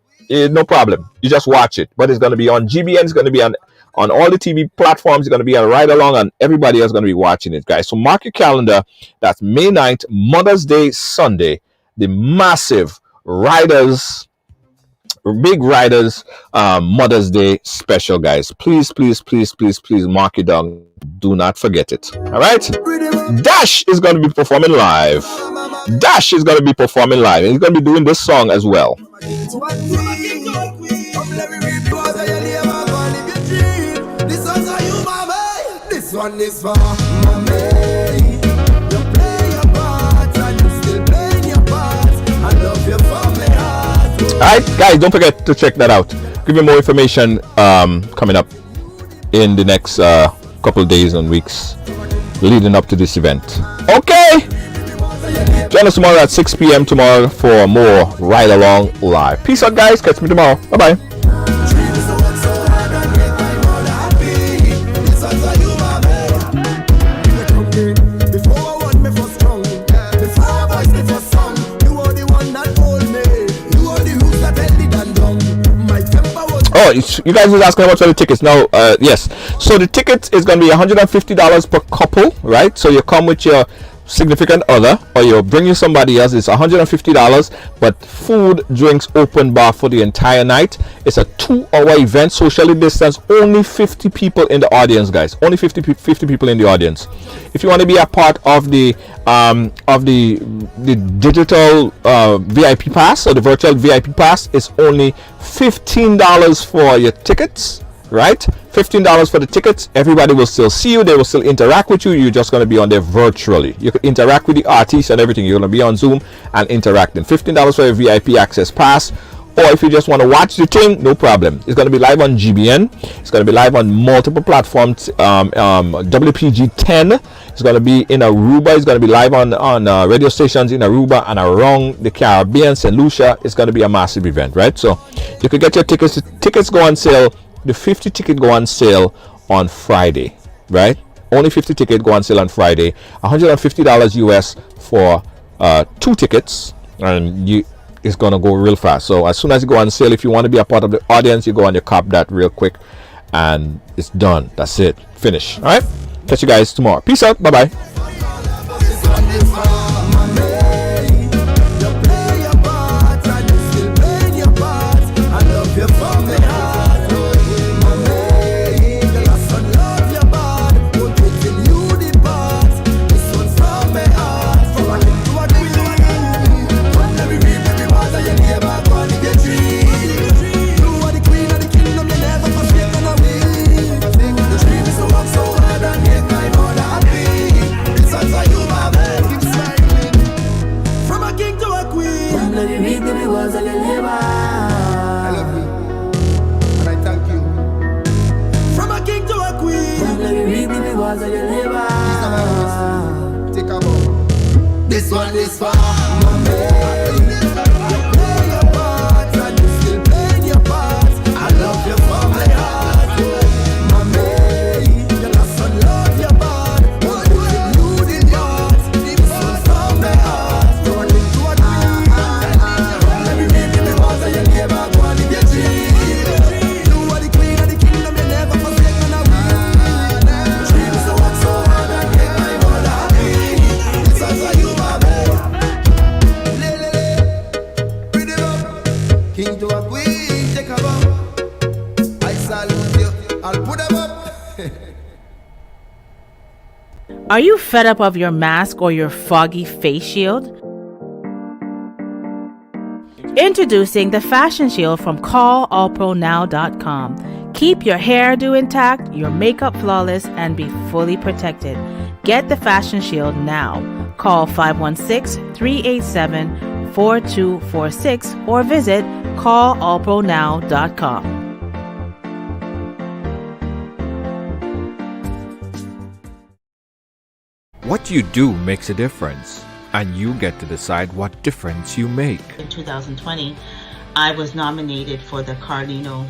no problem. You just watch it. But it's going to be on GBN. It's going to be on all the TV platforms. It's going to be on Ridealong, and everybody else is going to be watching it, guys. So mark your calendar. That's May 9th, Mother's Day Sunday. The massive Big Riders Mother's Day special, guys. Please mark it down. Do not forget it. All right? Dash is going to be performing live. And he's going to be doing this song as well. This one is for mommy. You play your part and you still playing your part. I love you from my heart. Alright, guys, don't forget to check that out. Give you more information coming up in the next couple days and weeks leading up to this event. Okay, join us tomorrow at 6 p.m. tomorrow for more Ride Along Live. Peace out, guys. Catch me tomorrow. Bye-bye. Oh, you guys was asking about the tickets. Now, yes. So the ticket is going to be $150 per couple, right? So you come with your significant other, or you bring you somebody else. It's $150, but food, drinks, open bar for the entire night. It's a 2-hour event, socially distanced. Only 50 people in the audience, guys. Only 50 people in the audience. If you want to be a part of the digital VIP pass or the virtual VIP pass, it's only $15 for your tickets, right? $15 for the tickets. Everybody will still see you. They will still interact with you. You're just going to be on there virtually. You can interact with the artists and everything. You're going to be on Zoom and interacting. $15 for a VIP access pass. Or if you just want to watch the thing, no problem. It's going to be live on GBN. It's going to be live on multiple platforms. WPG 10. It's going to be in Aruba. It's going to be live on radio stations in Aruba and around the Caribbean, St. Lucia. It's going to be a massive event, right? So you can get your tickets. The tickets go on sale. The 50 ticket go on sale on Friday, right? Only 50 ticket go on sale on Friday. $150 US for 2 tickets, and it's gonna go real fast. So as soon as you go on sale, if you want to be a part of the audience, you go and you cop that real quick, and it's done. That's it. Finish. All right. Catch you guys tomorrow. Peace out. Bye bye. This one is for mommy. I'll put them up. Are you fed up of your mask or your foggy face shield? Introducing the Fashion Shield from callallpronow.com. Keep your hairdo intact, your makeup flawless, and be fully protected. Get the Fashion Shield now. Call 516-387-4246 or visit callallpronow.com. What you do makes a difference, and you get to decide what difference you make. In 2020, I was nominated for the Carlino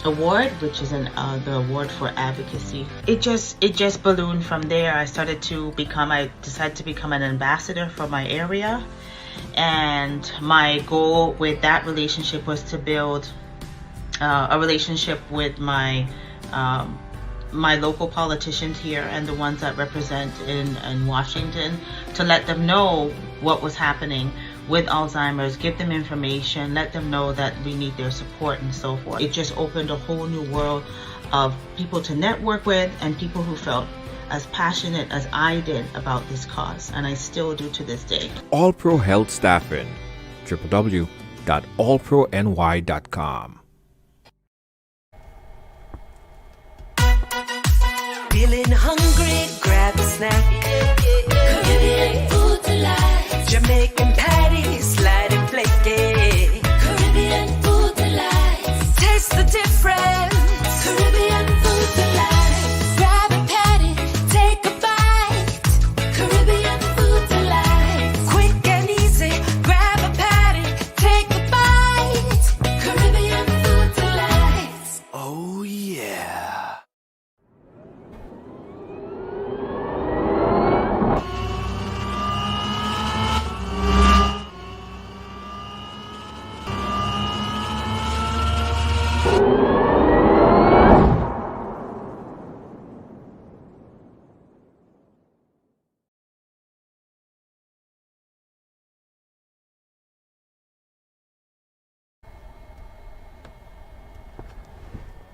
Award, which is the award for advocacy. It just ballooned from there. I decided to become an ambassador for my area, and my goal with that relationship was to build a relationship with my local politicians here and the ones that represent in Washington, to let them know what was happening with Alzheimer's, give them information, let them know that we need their support and so forth. It just opened a whole new world of people to network with and people who felt as passionate as I did about this cause, and I still do to this day. All Pro Health Staffing, www.allprony.com. Feeling hungry, grab a snack. Caribbean food delight. Jamaican